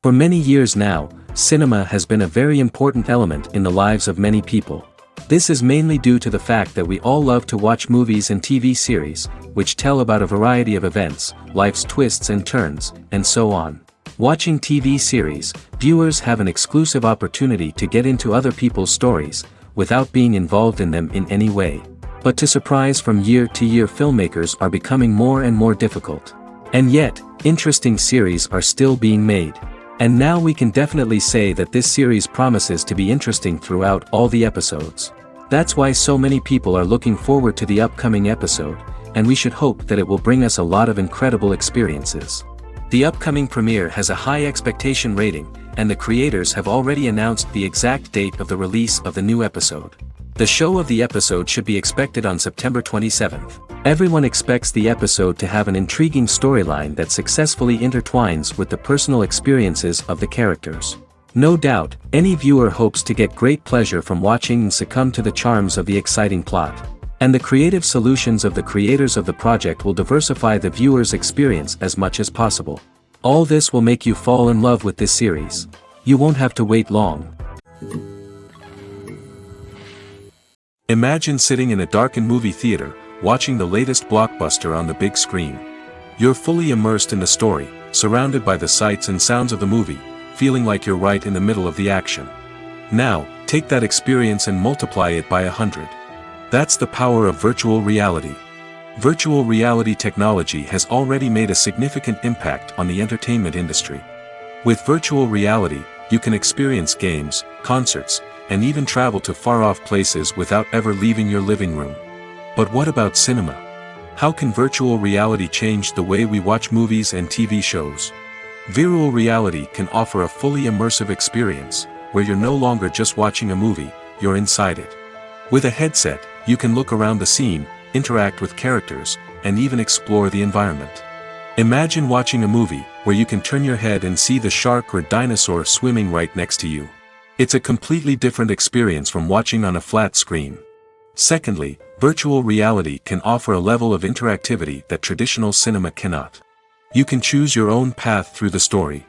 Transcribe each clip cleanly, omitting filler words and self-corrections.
For many years now, cinema has been a very important element in the lives of many people. This is mainly due to the fact that we all love to watch movies and TV series, which tell about a variety of events, life's twists and turns, and so on. Watching TV series, viewers have an exclusive opportunity to get into other people's stories, without being involved in them in any way. But to surprise from year to year, filmmakers are becoming more and more difficult. And yet, interesting series are still being made. And now we can definitely say that this series promises to be interesting throughout all the episodes. That's why so many people are looking forward to the upcoming episode, and we should hope that it will bring us a lot of incredible experiences. The upcoming premiere has a high expectation rating, and the creators have already announced the exact date of the release of the new episode. The show of the episode should be expected on September 27th. Everyone expects the episode to have an intriguing storyline that successfully intertwines with the personal experiences of the characters. No doubt, any viewer hopes to get great pleasure from watching and succumb to the charms of the exciting plot. And the creative solutions of the creators of the project will diversify the viewer's experience as much as possible. All this will make you fall in love with this series. You won't have to wait long. Imagine sitting in a darkened movie theater, watching the latest blockbuster on the big screen. You're fully immersed in the story, surrounded by the sights and sounds of the movie, feeling like you're right in the middle of the action. Now, take that experience and multiply it by 100. That's the power of virtual reality. Virtual reality technology has already made a significant impact on the entertainment industry. With virtual reality, you can experience games, concerts, and even travel to far-off places without ever leaving your living room. But what about cinema? How can virtual reality change the way we watch movies and TV shows? Virtual reality can offer a fully immersive experience, where you're no longer just watching a movie, you're inside it. With a headset, you can look around the scene, interact with characters, and even explore the environment. Imagine watching a movie, where you can turn your head and see the shark or dinosaur swimming right next to you. It's a completely different experience from watching on a flat screen. Secondly, virtual reality can offer a level of interactivity that traditional cinema cannot. You can choose your own path through the story.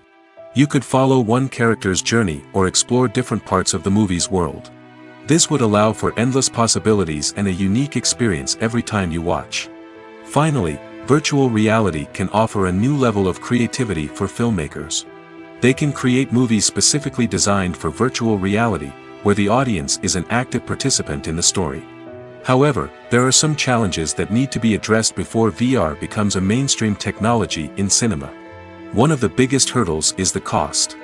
You could follow one character's journey or explore different parts of the movie's world. This would allow for endless possibilities and a unique experience every time you watch. Finally, virtual reality can offer a new level of creativity for filmmakers. They can create movies specifically designed for virtual reality, where the audience is an active participant in the story. However, there are some challenges that need to be addressed before VR becomes a mainstream technology in cinema. One of the biggest hurdles is the cost.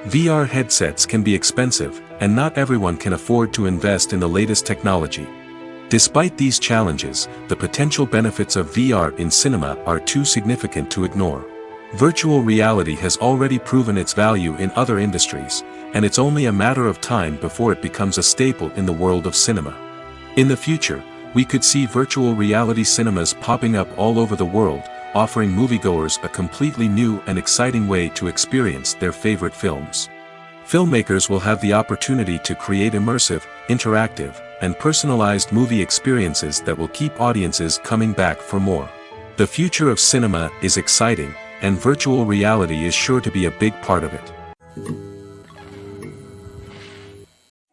VR headsets can be expensive, and not everyone can afford to invest in the latest technology. Despite these challenges, the potential benefits of VR in cinema are too significant to ignore. Virtual reality has already proven its value in other industries, and it's only a matter of time before it becomes a staple in the world of cinema. In the future, we could see virtual reality cinemas popping up all over the world, offering moviegoers a completely new and exciting way to experience their favorite films. Filmmakers will have the opportunity to create immersive, interactive, and personalized movie experiences that will keep audiences coming back for more. The future of cinema is exciting, and virtual reality is sure to be a big part of it.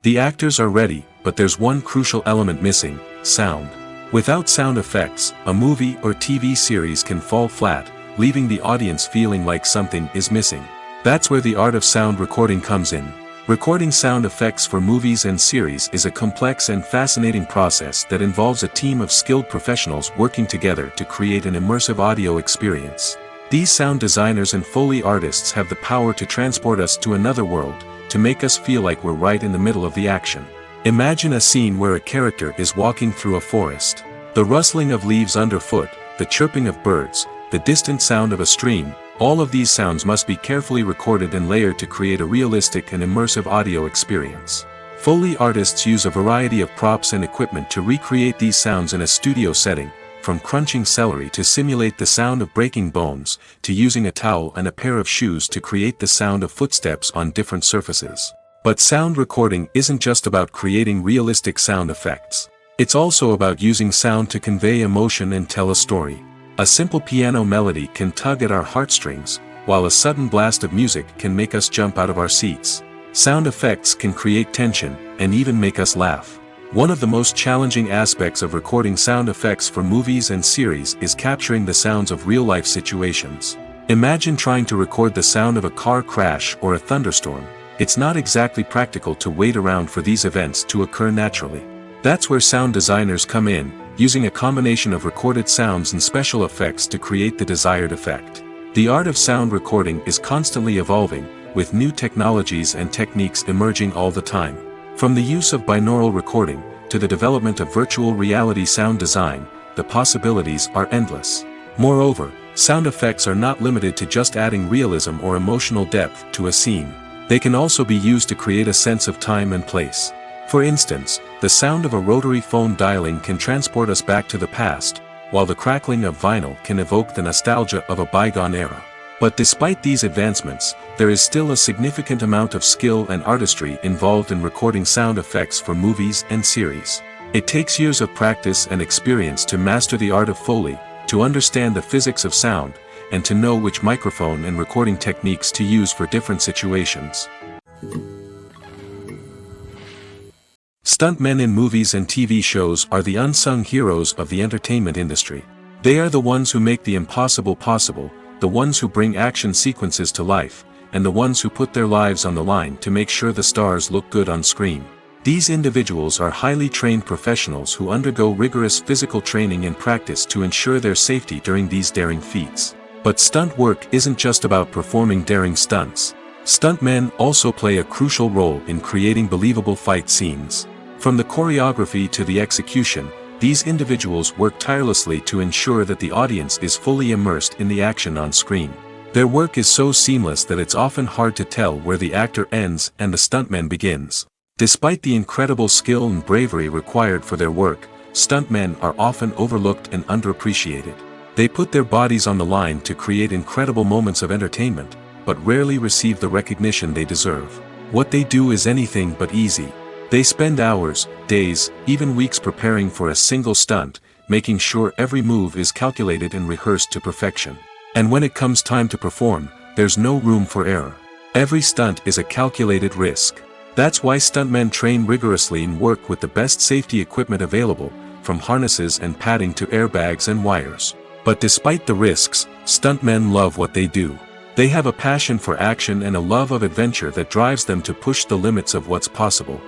The actors are ready, but there's one crucial element missing: sound. Without sound effects, a movie or TV series can fall flat, leaving the audience feeling like something is missing. That's where the art of sound recording comes in. Recording sound effects for movies and series is a complex and fascinating process that involves a team of skilled professionals working together to create an immersive audio experience. These sound designers and Foley artists have the power to transport us to another world, to make us feel like we're right in the middle of the action. Imagine a scene where a character is walking through a forest. The rustling of leaves underfoot, the chirping of birds, the distant sound of a stream, all of these sounds must be carefully recorded and layered to create a realistic and immersive audio experience. Foley artists use a variety of props and equipment to recreate these sounds in a studio setting, from crunching celery to simulate the sound of breaking bones, to using a towel and a pair of shoes to create the sound of footsteps on different surfaces. But sound recording isn't just about creating realistic sound effects. It's also about using sound to convey emotion and tell a story. A simple piano melody can tug at our heartstrings, while a sudden blast of music can make us jump out of our seats. Sound effects can create tension, and even make us laugh. One of the most challenging aspects of recording sound effects for movies and series is capturing the sounds of real-life situations. Imagine trying to record the sound of a car crash or a thunderstorm. It's not exactly practical to wait around for these events to occur naturally. That's where sound designers come in, using a combination of recorded sounds and special effects to create the desired effect. The art of sound recording is constantly evolving, with new technologies and techniques emerging all the time. From the use of binaural recording, to the development of virtual reality sound design, the possibilities are endless. Moreover, sound effects are not limited to just adding realism or emotional depth to a scene. They can also be used to create a sense of time and place. For instance, the sound of a rotary phone dialing can transport us back to the past, while the crackling of vinyl can evoke the nostalgia of a bygone era. But despite these advancements, there is still a significant amount of skill and artistry involved in recording sound effects for movies and series. It takes years of practice and experience to master the art of Foley, to understand the physics of sound, and to know which microphone and recording techniques to use for different situations. Stuntmen in movies and TV shows are the unsung heroes of the entertainment industry. They are the ones who make the impossible possible, the ones who bring action sequences to life, and the ones who put their lives on the line to make sure the stars look good on screen. These individuals are highly trained professionals who undergo rigorous physical training and practice to ensure their safety during these daring feats. But stunt work isn't just about performing daring stunts. Stuntmen also play a crucial role in creating believable fight scenes. From the choreography to the execution, these individuals work tirelessly to ensure that the audience is fully immersed in the action on screen. Their work is so seamless that it's often hard to tell where the actor ends and the stuntman begins. Despite the incredible skill and bravery required for their work, stuntmen are often overlooked and underappreciated. They put their bodies on the line to create incredible moments of entertainment, but rarely receive the recognition they deserve. What they do is anything but easy. They spend hours, days, even weeks preparing for a single stunt, making sure every move is calculated and rehearsed to perfection. And when it comes time to perform, there's no room for error. Every stunt is a calculated risk. That's why stuntmen train rigorously and work with the best safety equipment available, from harnesses and padding to airbags and wires. But despite the risks, stuntmen love what they do. They have a passion for action and a love of adventure that drives them to push the limits of what's possible.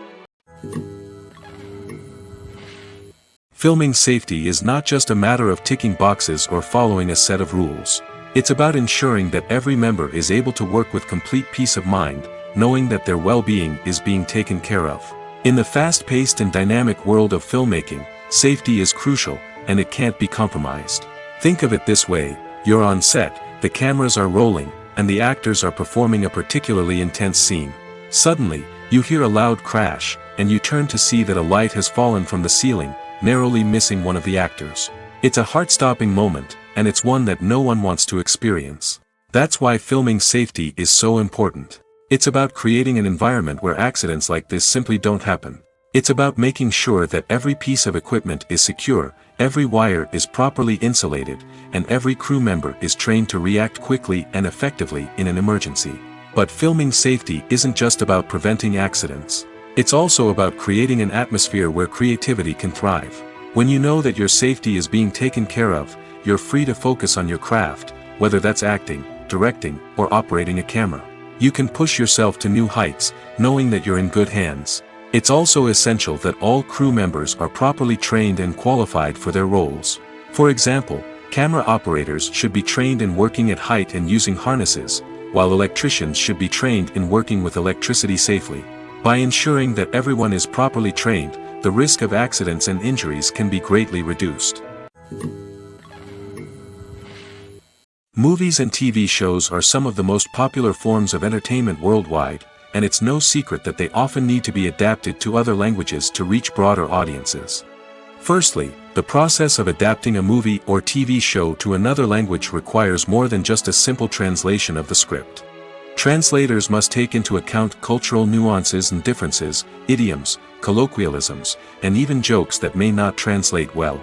Filming safety is not just a matter of ticking boxes or following a set of rules. It's about ensuring that every member is able to work with complete peace of mind, knowing that their well-being is being taken care of. In the fast-paced and dynamic world of filmmaking, safety is crucial, and it can't be compromised. Think of it this way: you're on set, the cameras are rolling, and the actors are performing a particularly intense scene. Suddenly, you hear a loud crash, and you turn to see that a light has fallen from the ceiling, narrowly missing one of the actors. It's a heart-stopping moment, and it's one that no one wants to experience. That's why filming safety is so important. It's about creating an environment where accidents like this simply don't happen. It's about making sure that every piece of equipment is secure, every wire is properly insulated, and every crew member is trained to react quickly and effectively in an emergency. But filming safety isn't just about preventing accidents. It's also about creating an atmosphere where creativity can thrive. When you know that your safety is being taken care of, you're free to focus on your craft, whether that's acting, directing, or operating a camera. You can push yourself to new heights, knowing that you're in good hands. It's also essential that all crew members are properly trained and qualified for their roles. For example, camera operators should be trained in working at height and using harnesses, while electricians should be trained in working with electricity safely. By ensuring that everyone is properly trained, the risk of accidents and injuries can be greatly reduced. Movies and TV shows are some of the most popular forms of entertainment worldwide, and it's no secret that they often need to be adapted to other languages to reach broader audiences. Firstly, the process of adapting a movie or TV show to another language requires more than just a simple translation of the script. Translators must take into account cultural nuances and differences, idioms, colloquialisms, and even jokes that may not translate well.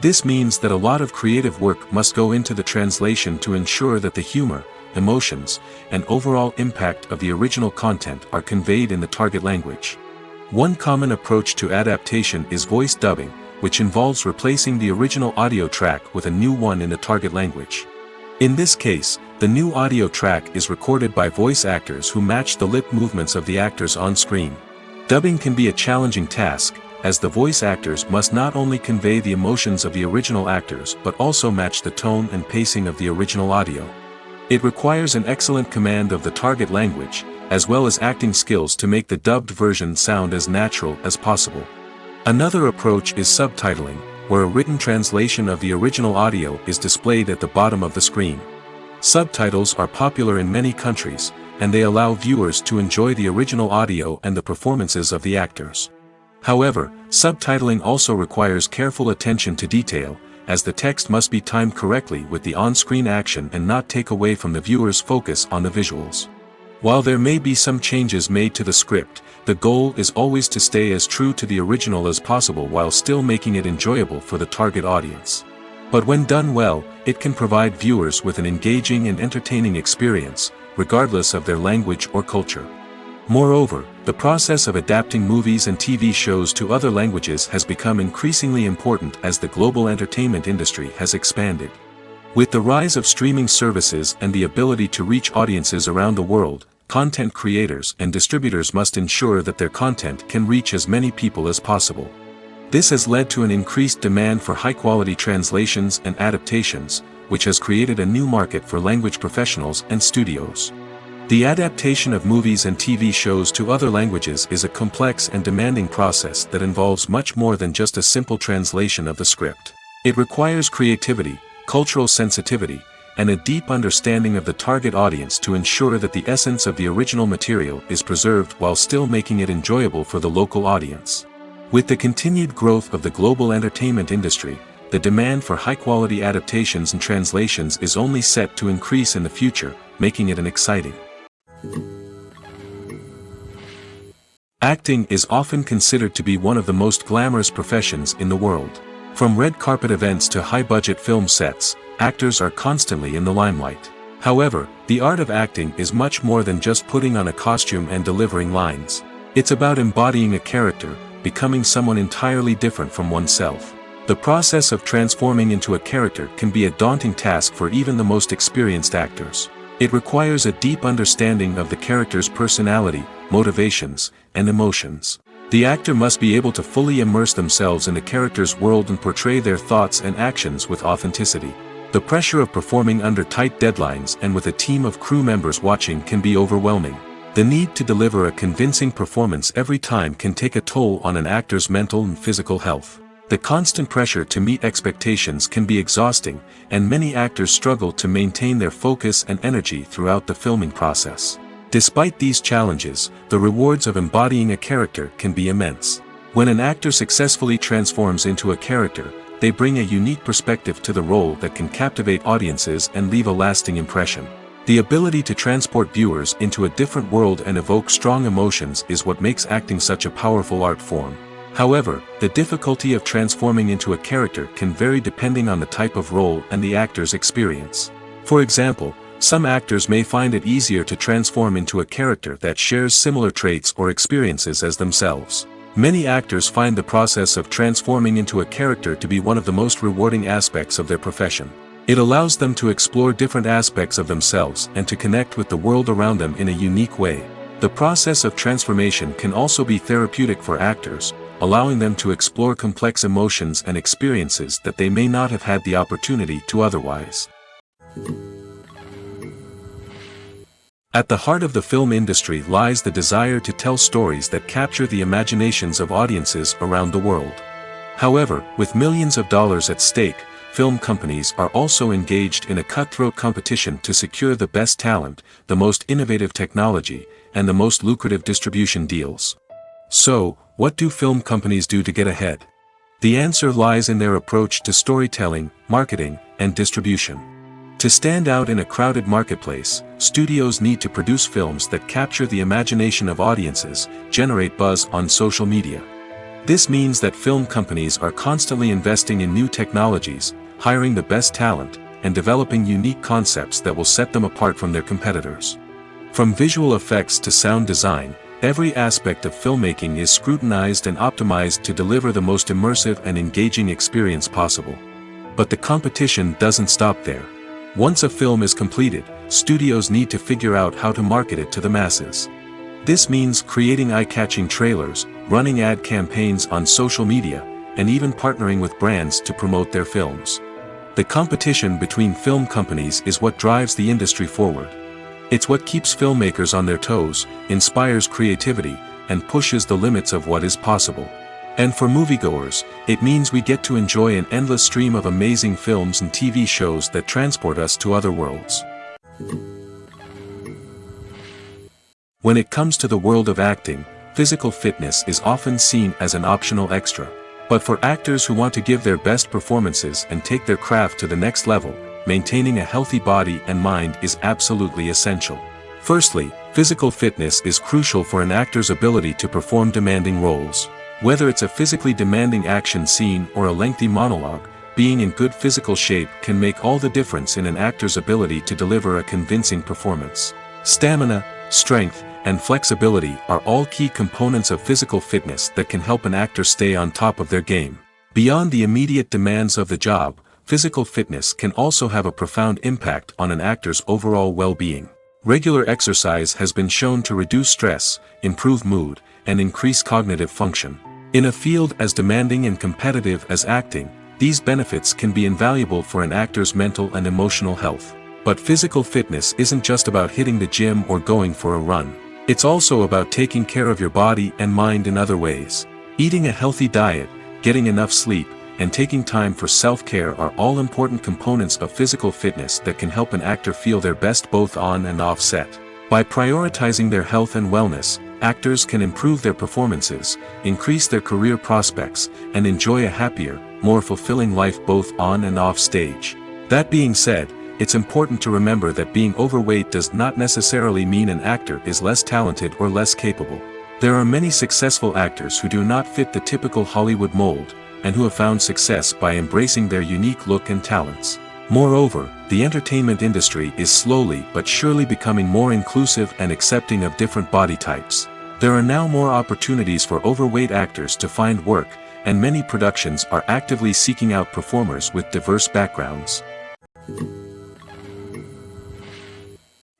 This means that a lot of creative work must go into the translation to ensure that the humor, emotions, and overall impact of the original content are conveyed in the target language. One common approach to adaptation is voice dubbing, which involves replacing the original audio track with a new one in the target language. In this case, the new audio track is recorded by voice actors who match the lip movements of the actors on screen. Dubbing can be a challenging task, as the voice actors must not only convey the emotions of the original actors but also match the tone and pacing of the original audio. It requires an excellent command of the target language, as well as acting skills to make the dubbed version sound as natural as possible. Another approach is subtitling, where a written translation of the original audio is displayed at the bottom of the screen. Subtitles are popular in many countries, and they allow viewers to enjoy the original audio and the performances of the actors. However, subtitling also requires careful attention to detail, as the text must be timed correctly with the on-screen action and not take away from the viewer's focus on the visuals. While there may be some changes made to the script, the goal is always to stay as true to the original as possible while still making it enjoyable for the target audience. But when done well, it can provide viewers with an engaging and entertaining experience, regardless of their language or culture. Moreover, the process of adapting movies and TV shows to other languages has become increasingly important as the global entertainment industry has expanded. With the rise of streaming services and the ability to reach audiences around the world, content creators and distributors must ensure that their content can reach as many people as possible. This has led to an increased demand for high-quality translations and adaptations, which has created a new market for language professionals and studios. The adaptation of movies and TV shows to other languages is a complex and demanding process that involves much more than just a simple translation of the script. It requires creativity, cultural sensitivity, and a deep understanding of the target audience to ensure that the essence of the original material is preserved while still making it enjoyable for the local audience. With the continued growth of the global entertainment industry, the demand for high-quality adaptations and translations is only set to increase in the future, making it an exciting. Acting is often considered to be one of the most glamorous professions in the world. From red carpet events to high-budget film sets, actors are constantly in the limelight. However, the art of acting is much more than just putting on a costume and delivering lines. It's about embodying a character, becoming someone entirely different from oneself. The process of transforming into a character can be a daunting task for even the most experienced actors. It requires a deep understanding of the character's personality, motivations, and emotions. The actor must be able to fully immerse themselves in the character's world and portray their thoughts and actions with authenticity. The pressure of performing under tight deadlines and with a team of crew members watching can be overwhelming. The need to deliver a convincing performance every time can take a toll on an actor's mental and physical health. The constant pressure to meet expectations can be exhausting, and many actors struggle to maintain their focus and energy throughout the filming process. Despite these challenges, the rewards of embodying a character can be immense. When an actor successfully transforms into a character, they bring a unique perspective to the role that can captivate audiences and leave a lasting impression. The ability to transport viewers into a different world and evoke strong emotions is what makes acting such a powerful art form. However, the difficulty of transforming into a character can vary depending on the type of role and the actor's experience. For example, some actors may find it easier to transform into a character that shares similar traits or experiences as themselves. Many actors find the process of transforming into a character to be one of the most rewarding aspects of their profession. It allows them to explore different aspects of themselves and to connect with the world around them in a unique way. The process of transformation can also be therapeutic for actors, allowing them to explore complex emotions and experiences that they may not have had the opportunity to otherwise. At the heart of the film industry lies the desire to tell stories that capture the imaginations of audiences around the world. However, with millions of dollars at stake, film companies are also engaged in a cutthroat competition to secure the best talent, the most innovative technology, and the most lucrative distribution deals. So, what do film companies do to get ahead? The answer lies in their approach to storytelling, marketing, and distribution. To stand out in a crowded marketplace, studios need to produce films that capture the imagination of audiences, generate buzz on social media. This means that film companies are constantly investing in new technologies, hiring the best talent, and developing unique concepts that will set them apart from their competitors. From visual effects to sound design, every aspect of filmmaking is scrutinized and optimized to deliver the most immersive and engaging experience possible. But the competition doesn't stop there. Once a film is completed, studios need to figure out how to market it to the masses. This means creating eye-catching trailers, running ad campaigns on social media, and even partnering with brands to promote their films. The competition between film companies is what drives the industry forward. It's what keeps filmmakers on their toes, inspires creativity, and pushes the limits of what is possible. And for moviegoers, it means we get to enjoy an endless stream of amazing films and TV shows that transport us to other worlds. When it comes to the world of acting, physical fitness is often seen as an optional extra. But for actors who want to give their best performances and take their craft to the next level, maintaining a healthy body and mind is absolutely essential. Firstly, physical fitness is crucial for an actor's ability to perform demanding roles. Whether it's a physically demanding action scene or a lengthy monologue, being in good physical shape can make all the difference in an actor's ability to deliver a convincing performance. Stamina, strength, and flexibility are all key components of physical fitness that can help an actor stay on top of their game. Beyond the immediate demands of the job, physical fitness can also have a profound impact on an actor's overall well-being. Regular exercise has been shown to reduce stress, improve mood, and increase cognitive function. In a field as demanding and competitive as acting, these benefits can be invaluable for an actor's mental and emotional health. But physical fitness isn't just about hitting the gym or going for a run. It's also about taking care of your body and mind in other ways. Eating a healthy diet, getting enough sleep, and taking time for self-care are all important components of physical fitness that can help an actor feel their best both on and off set. By prioritizing their health and wellness, actors can improve their performances, increase their career prospects, and enjoy a happier, more fulfilling life both on and off stage. That being said, it's important to remember that being overweight does not necessarily mean an actor is less talented or less capable. There are many successful actors who do not fit the typical Hollywood mold, and who have found success by embracing their unique look and talents. Moreover, the entertainment industry is slowly but surely becoming more inclusive and accepting of different body types. There are now more opportunities for overweight actors to find work, and many productions are actively seeking out performers with diverse backgrounds.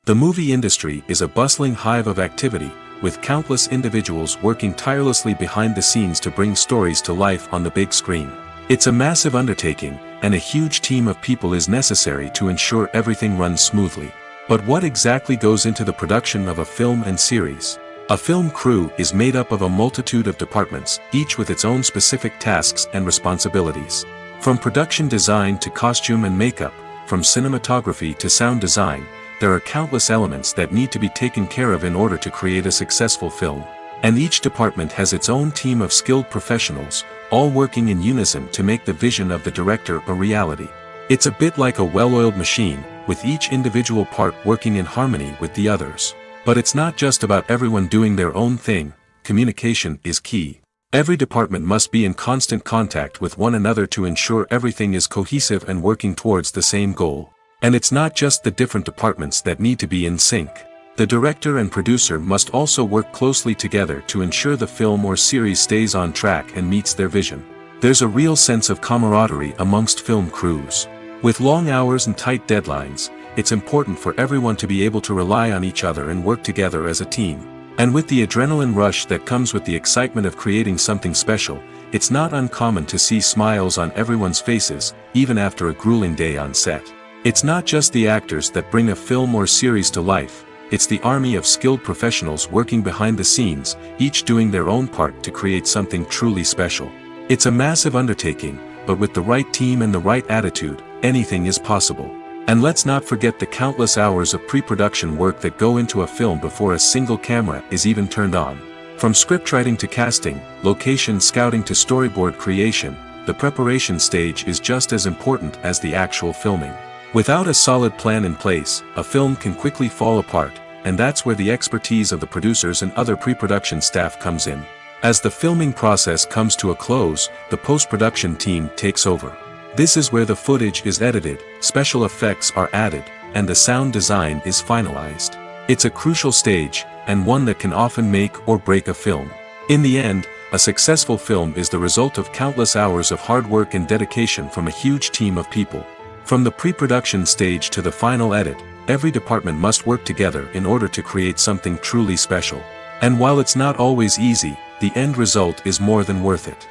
The movie industry is a bustling hive of activity, with countless individuals working tirelessly behind the scenes to bring stories to life on the big screen. It's a massive undertaking, and a huge team of people is necessary to ensure everything runs smoothly. But what exactly goes into the production of a film and series? A film crew is made up of a multitude of departments, each with its own specific tasks and responsibilities. From production design to costume and makeup, from cinematography to sound design, there are countless elements that need to be taken care of in order to create a successful film. And each department has its own team of skilled professionals, all working in unison to make the vision of the director a reality. It's a bit like a well-oiled machine, with each individual part working in harmony with the others. But it's not just about everyone doing their own thing. Communication is key. Every department must be in constant contact with one another to ensure everything is cohesive and working towards the same goal. And it's not just the different departments that need to be in sync. The director and producer must also work closely together to ensure the film or series stays on track and meets their vision. There's a real sense of camaraderie amongst film crews. With long hours and tight deadlines, it's important for everyone to be able to rely on each other and work together as a team. And with the adrenaline rush that comes with the excitement of creating something special, it's not uncommon to see smiles on everyone's faces, even after a grueling day on set. It's not just the actors that bring a film or series to life, it's the army of skilled professionals working behind the scenes, each doing their own part to create something truly special. It's a massive undertaking, but with the right team and the right attitude, anything is possible. And let's not forget the countless hours of pre-production work that go into a film before a single camera is even turned on. From scriptwriting to casting, location scouting to storyboard creation, the preparation stage is just as important as the actual filming. Without a solid plan in place, a film can quickly fall apart, and that's where the expertise of the producers and other pre-production staff comes in. As the filming process comes to a close, the post-production team takes over. This is where the footage is edited, special effects are added, and the sound design is finalized. It's a crucial stage, and one that can often make or break a film. In the end, a successful film is the result of countless hours of hard work and dedication from a huge team of people. From the pre-production stage to the final edit, every department must work together in order to create something truly special. And while it's not always easy, the end result is more than worth it.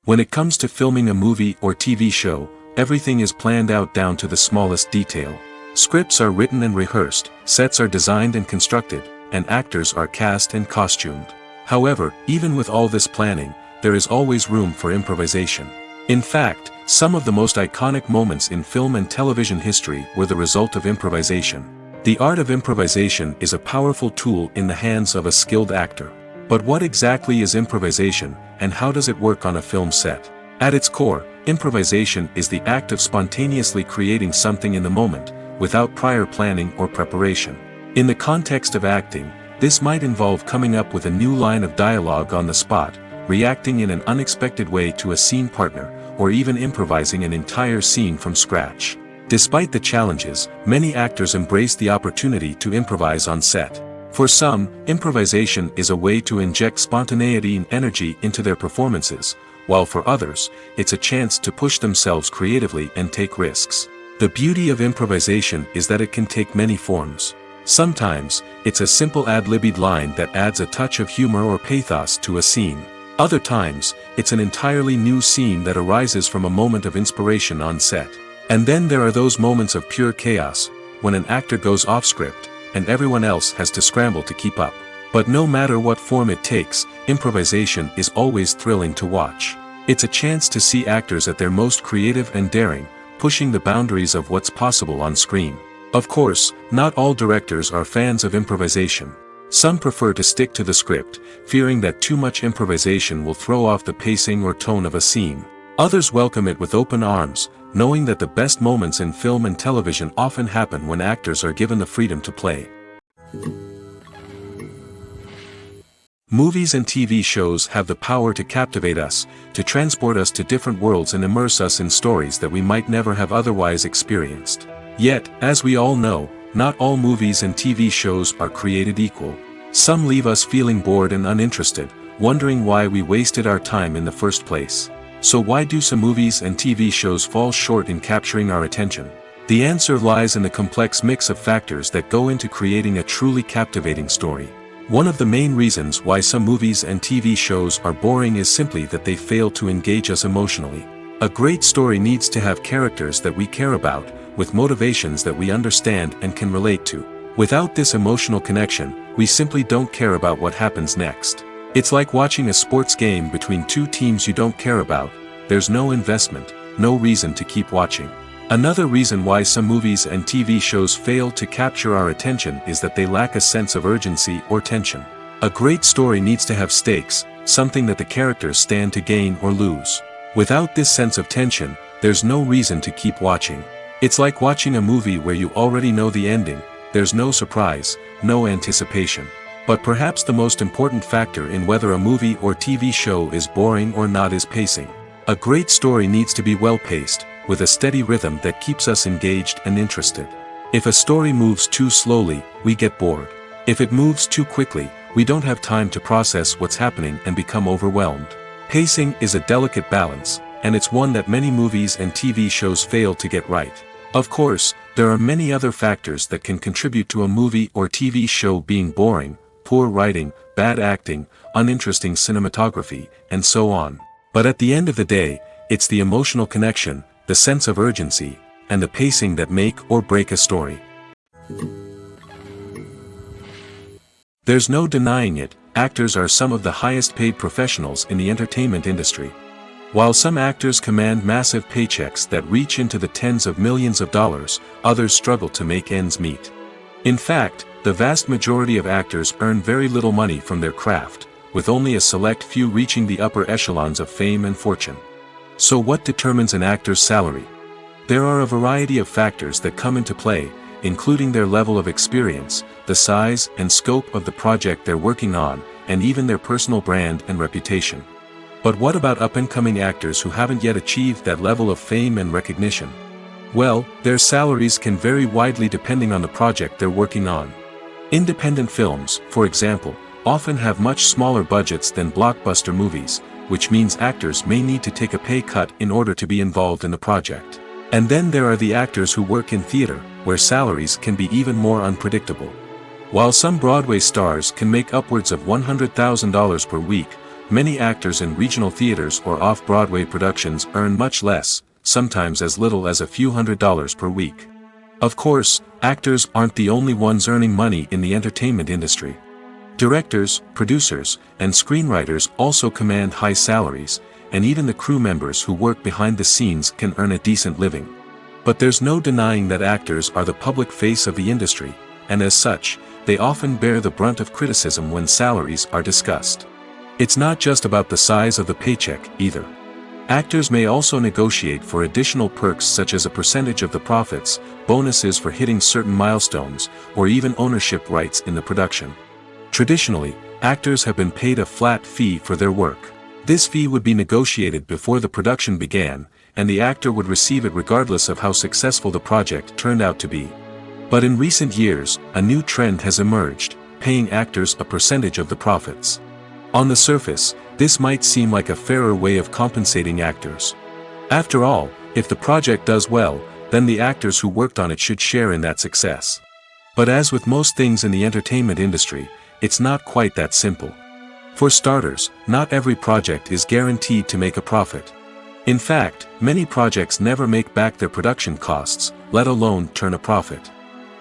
When it comes to filming a movie or TV show, everything is planned out down to the smallest detail. Scripts are written and rehearsed, sets are designed and constructed, and actors are cast and costumed. However, even with all this planning, there is always room for improvisation. In fact, some of the most iconic moments in film and television history were the result of improvisation. The art of improvisation is a powerful tool in the hands of a skilled actor. But what exactly is improvisation, and how does it work on a film set? At its core, improvisation is the act of spontaneously creating something in the moment, without prior planning or preparation. In the context of acting, this might involve coming up with a new line of dialogue on the spot, reacting in an unexpected way to a scene partner, or even improvising an entire scene from scratch. Despite the challenges, many actors embrace the opportunity to improvise on set. For some, improvisation is a way to inject spontaneity and energy into their performances, while for others, it's a chance to push themselves creatively and take risks. The beauty of improvisation is that it can take many forms. Sometimes, it's a simple ad-libbed line that adds a touch of humor or pathos to a scene. Other times, it's an entirely new scene that arises from a moment of inspiration on set. And then there are those moments of pure chaos, when an actor goes off script, and everyone else has to scramble to keep up. But no matter what form it takes, improvisation is always thrilling to watch. It's a chance to see actors at their most creative and daring, pushing the boundaries of what's possible on screen. Of course, not all directors are fans of improvisation. Some prefer to stick to the script, fearing that too much improvisation will throw off the pacing or tone of a scene. Others welcome it with open arms, knowing that the best moments in film and television often happen when actors are given the freedom to play. Movies and TV shows have the power to captivate us, to transport us to different worlds and immerse us in stories that we might never have otherwise experienced. Yet, as we all know, not all movies and TV shows are created equal. Some leave us feeling bored and uninterested, wondering why we wasted our time in the first place. So why do some movies and TV shows fall short in capturing our attention? The answer lies in the complex mix of factors that go into creating a truly captivating story. One of the main reasons why some movies and TV shows are boring is simply that they fail to engage us emotionally. A great story needs to have characters that we care about, with motivations that we understand and can relate to. Without this emotional connection, we simply don't care about what happens next. It's like watching a sports game between two teams you don't care about. There's no investment, no reason to keep watching. Another reason why some movies and TV shows fail to capture our attention is that they lack a sense of urgency or tension. A great story needs to have stakes, something that the characters stand to gain or lose. Without this sense of tension, there's no reason to keep watching. It's like watching a movie where you already know the ending, there's no surprise, no anticipation. But perhaps the most important factor in whether a movie or TV show is boring or not is pacing. A great story needs to be well-paced, with a steady rhythm that keeps us engaged and interested. If a story moves too slowly, we get bored. If it moves too quickly, we don't have time to process what's happening and become overwhelmed. Pacing is a delicate balance, and it's one that many movies and TV shows fail to get right. Of course, there are many other factors that can contribute to a movie or TV show being boring: poor writing, bad acting, uninteresting cinematography, and so on. But at the end of the day, it's the emotional connection, the sense of urgency, and the pacing that make or break a story. There's no denying it, actors are some of the highest paid professionals in the entertainment industry. While some actors command massive paychecks that reach into the tens of millions of dollars, others struggle to make ends meet. In fact, the vast majority of actors earn very little money from their craft, with only a select few reaching the upper echelons of fame and fortune. So what determines an actor's salary? There are a variety of factors that come into play, including their level of experience, the size and scope of the project they're working on, and even their personal brand and reputation. But what about up-and-coming actors who haven't yet achieved that level of fame and recognition? Well, their salaries can vary widely depending on the project they're working on. Independent films, for example, often have much smaller budgets than blockbuster movies, which means actors may need to take a pay cut in order to be involved in the project. And then there are the actors who work in theater, where salaries can be even more unpredictable. While some Broadway stars can make upwards of $100,000 per week, many actors in regional theaters or off-Broadway productions earn much less, sometimes as little as a few $100s per week. Of course, actors aren't the only ones earning money in the entertainment industry. Directors, producers, and screenwriters also command high salaries, and even the crew members who work behind the scenes can earn a decent living. But there's no denying that actors are the public face of the industry, and as such, they often bear the brunt of criticism when salaries are discussed. It's not just about the size of the paycheck, either. Actors may also negotiate for additional perks such as a percentage of the profits, bonuses for hitting certain milestones, or even ownership rights in the production. Traditionally, actors have been paid a flat fee for their work. This fee would be negotiated before the production began, and the actor would receive it regardless of how successful the project turned out to be. But in recent years, a new trend has emerged, paying actors a percentage of the profits. On the surface, this might seem like a fairer way of compensating actors. After all, if the project does well, then the actors who worked on it should share in that success. But as with most things in the entertainment industry, it's not quite that simple. For starters, not every project is guaranteed to make a profit. In fact, many projects never make back their production costs, let alone turn a profit.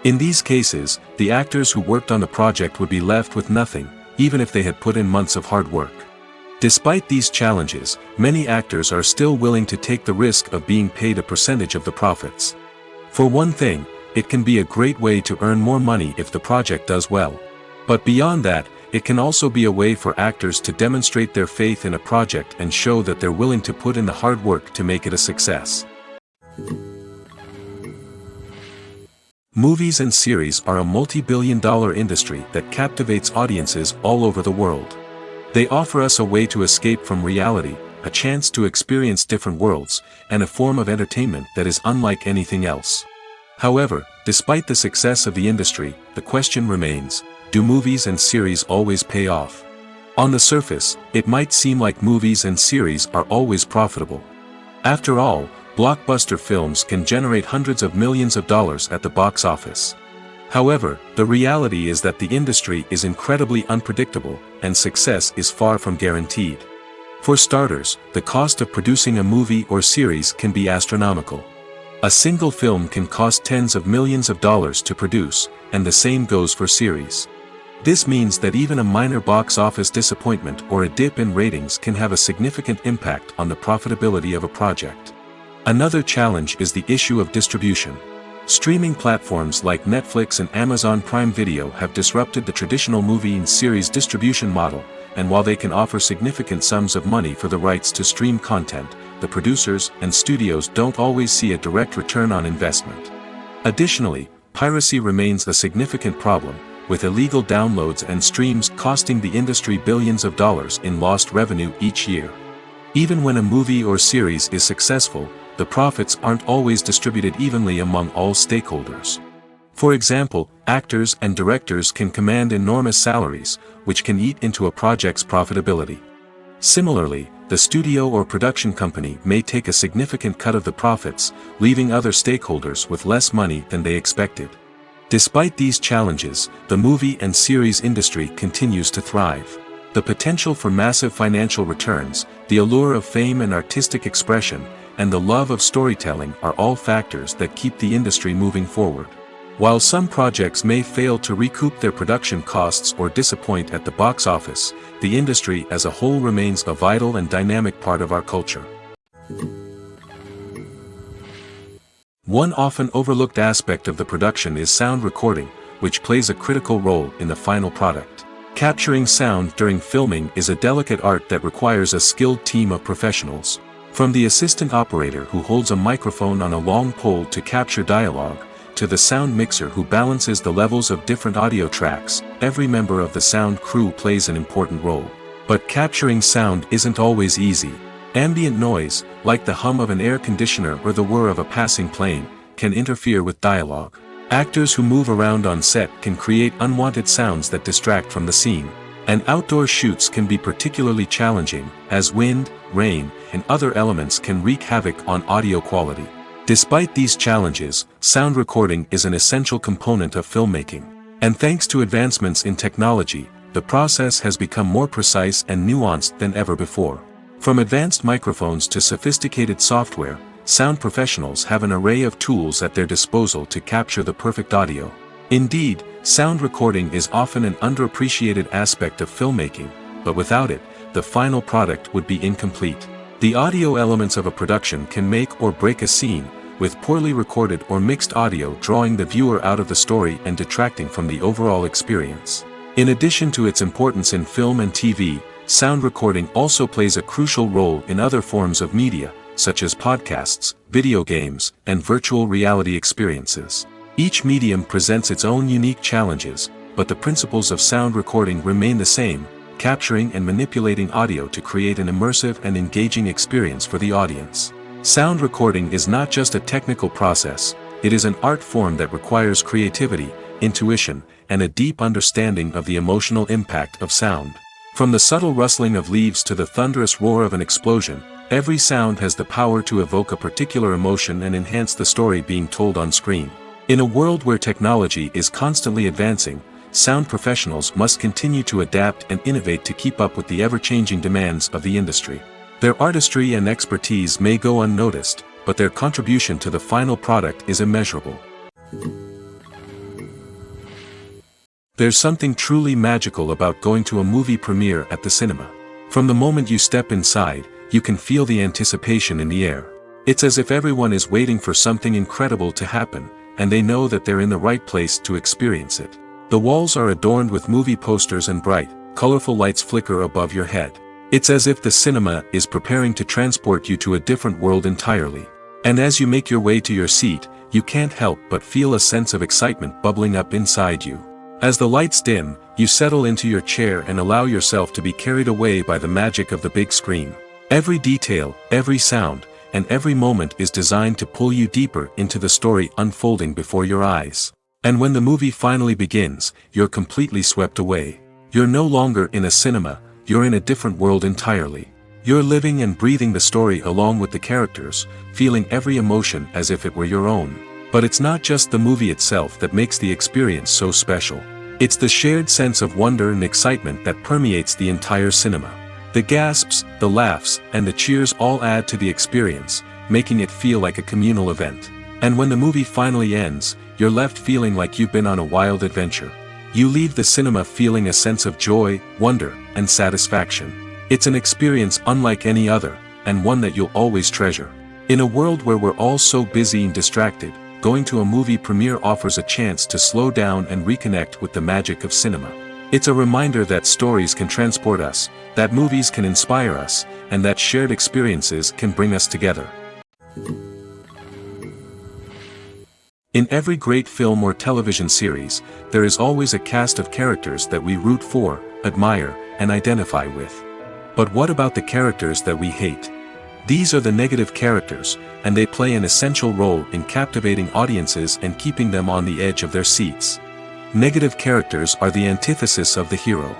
In these cases, the actors who worked on the project would be left with nothing, even if they had put in months of hard work. Despite these challenges, many actors are still willing to take the risk of being paid a percentage of the profits. For one thing, it can be a great way to earn more money if the project does well. But beyond that, it can also be a way for actors to demonstrate their faith in a project and show that they're willing to put in the hard work to make it a success. Movies and series are a multi-billion-dollar industry that captivates audiences all over the world. They offer us a way to escape from reality, a chance to experience different worlds, and a form of entertainment that is unlike anything else. However, despite the success of the industry, the question remains: do movies and series always pay off? On the surface, it might seem like movies and series are always profitable. After all, blockbuster films can generate hundreds of millions of dollars at the box office. However, the reality is that the industry is incredibly unpredictable, and success is far from guaranteed. For starters, the cost of producing a movie or series can be astronomical. A single film can cost tens of millions of dollars to produce, and the same goes for series. This means that even a minor box office disappointment or a dip in ratings can have a significant impact on the profitability of a project. Another challenge is the issue of distribution. Streaming platforms like Netflix and Amazon Prime Video have disrupted the traditional movie and series distribution model, and while they can offer significant sums of money for the rights to stream content, the producers and studios don't always see a direct return on investment. Additionally, piracy remains a significant problem, with illegal downloads and streams costing the industry billions of dollars in lost revenue each year. Even when a movie or series is successful, the profits aren't always distributed evenly among all stakeholders. For example, actors and directors can command enormous salaries, which can eat into a project's profitability. Similarly, the studio or production company may take a significant cut of the profits, leaving other stakeholders with less money than they expected. Despite these challenges, the movie and series industry continues to thrive. The potential for massive financial returns, the allure of fame and artistic expression, and the love of storytelling are all factors that keep the industry moving forward. While some projects may fail to recoup their production costs or disappoint at the box office, the industry as a whole remains a vital and dynamic part of our culture. One often overlooked aspect of the production is sound recording, which plays a critical role in the final product. Capturing sound during filming is a delicate art that requires a skilled team of professionals. From the assistant operator who holds a microphone on a long pole to capture dialogue, to the sound mixer who balances the levels of different audio tracks, every member of the sound crew plays an important role. But capturing sound isn't always easy. Ambient noise, like the hum of an air conditioner or the whir of a passing plane, can interfere with dialogue. Actors who move around on set can create unwanted sounds that distract from the scene. And outdoor shoots can be particularly challenging, as wind, rain, and other elements can wreak havoc on audio quality. Despite these challenges, sound recording is an essential component of filmmaking. And thanks to advancements in technology, the process has become more precise and nuanced than ever before. From advanced microphones to sophisticated software, sound professionals have an array of tools at their disposal to capture the perfect audio. Indeed, sound recording is often an underappreciated aspect of filmmaking, but without it, the final product would be incomplete. The audio elements of a production can make or break a scene, with poorly recorded or mixed audio drawing the viewer out of the story and detracting from the overall experience. In addition to its importance in film and TV, sound recording also plays a crucial role in other forms of media, such as podcasts, video games, and virtual reality experiences. Each medium presents its own unique challenges, but the principles of sound recording remain the same: capturing and manipulating audio to create an immersive and engaging experience for the audience. Sound recording is not just a technical process, it is an art form that requires creativity, intuition, and a deep understanding of the emotional impact of sound. From the subtle rustling of leaves to the thunderous roar of an explosion, every sound has the power to evoke a particular emotion and enhance the story being told on screen. In a world where technology is constantly advancing, sound professionals must continue to adapt and innovate to keep up with the ever-changing demands of the industry. Their artistry and expertise may go unnoticed, but their contribution to the final product is immeasurable. There's something truly magical about going to a movie premiere at the cinema. From the moment you step inside, you can feel the anticipation in the air. It's as if everyone is waiting for something incredible to happen, and they know that they're in the right place to experience it. The walls are adorned with movie posters and bright, colorful lights flicker above your head. It's as if the cinema is preparing to transport you to a different world entirely. And as you make your way to your seat, you can't help but feel a sense of excitement bubbling up inside you. As the lights dim, you settle into your chair and allow yourself to be carried away by the magic of the big screen. Every detail, every sound, and every moment is designed to pull you deeper into the story unfolding before your eyes. And when the movie finally begins, you're completely swept away. You're no longer in a cinema, you're in a different world entirely. You're living and breathing the story along with the characters, feeling every emotion as if it were your own. But it's not just the movie itself that makes the experience so special. It's the shared sense of wonder and excitement that permeates the entire cinema. The gasps, the laughs, and the cheers all add to the experience, making it feel like a communal event. And when the movie finally ends, you're left feeling like you've been on a wild adventure. You leave the cinema feeling a sense of joy, wonder, and satisfaction. It's an experience unlike any other, and one that you'll always treasure. In a world where we're all so busy and distracted, going to a movie premiere offers a chance to slow down and reconnect with the magic of cinema. It's a reminder that stories can transport us, that movies can inspire us, and that shared experiences can bring us together. In every great film or television series, there is always a cast of characters that we root for, admire, and identify with. But what about the characters that we hate? These are the negative characters, and they play an essential role in captivating audiences and keeping them on the edge of their seats. Negative characters are the antithesis of the hero.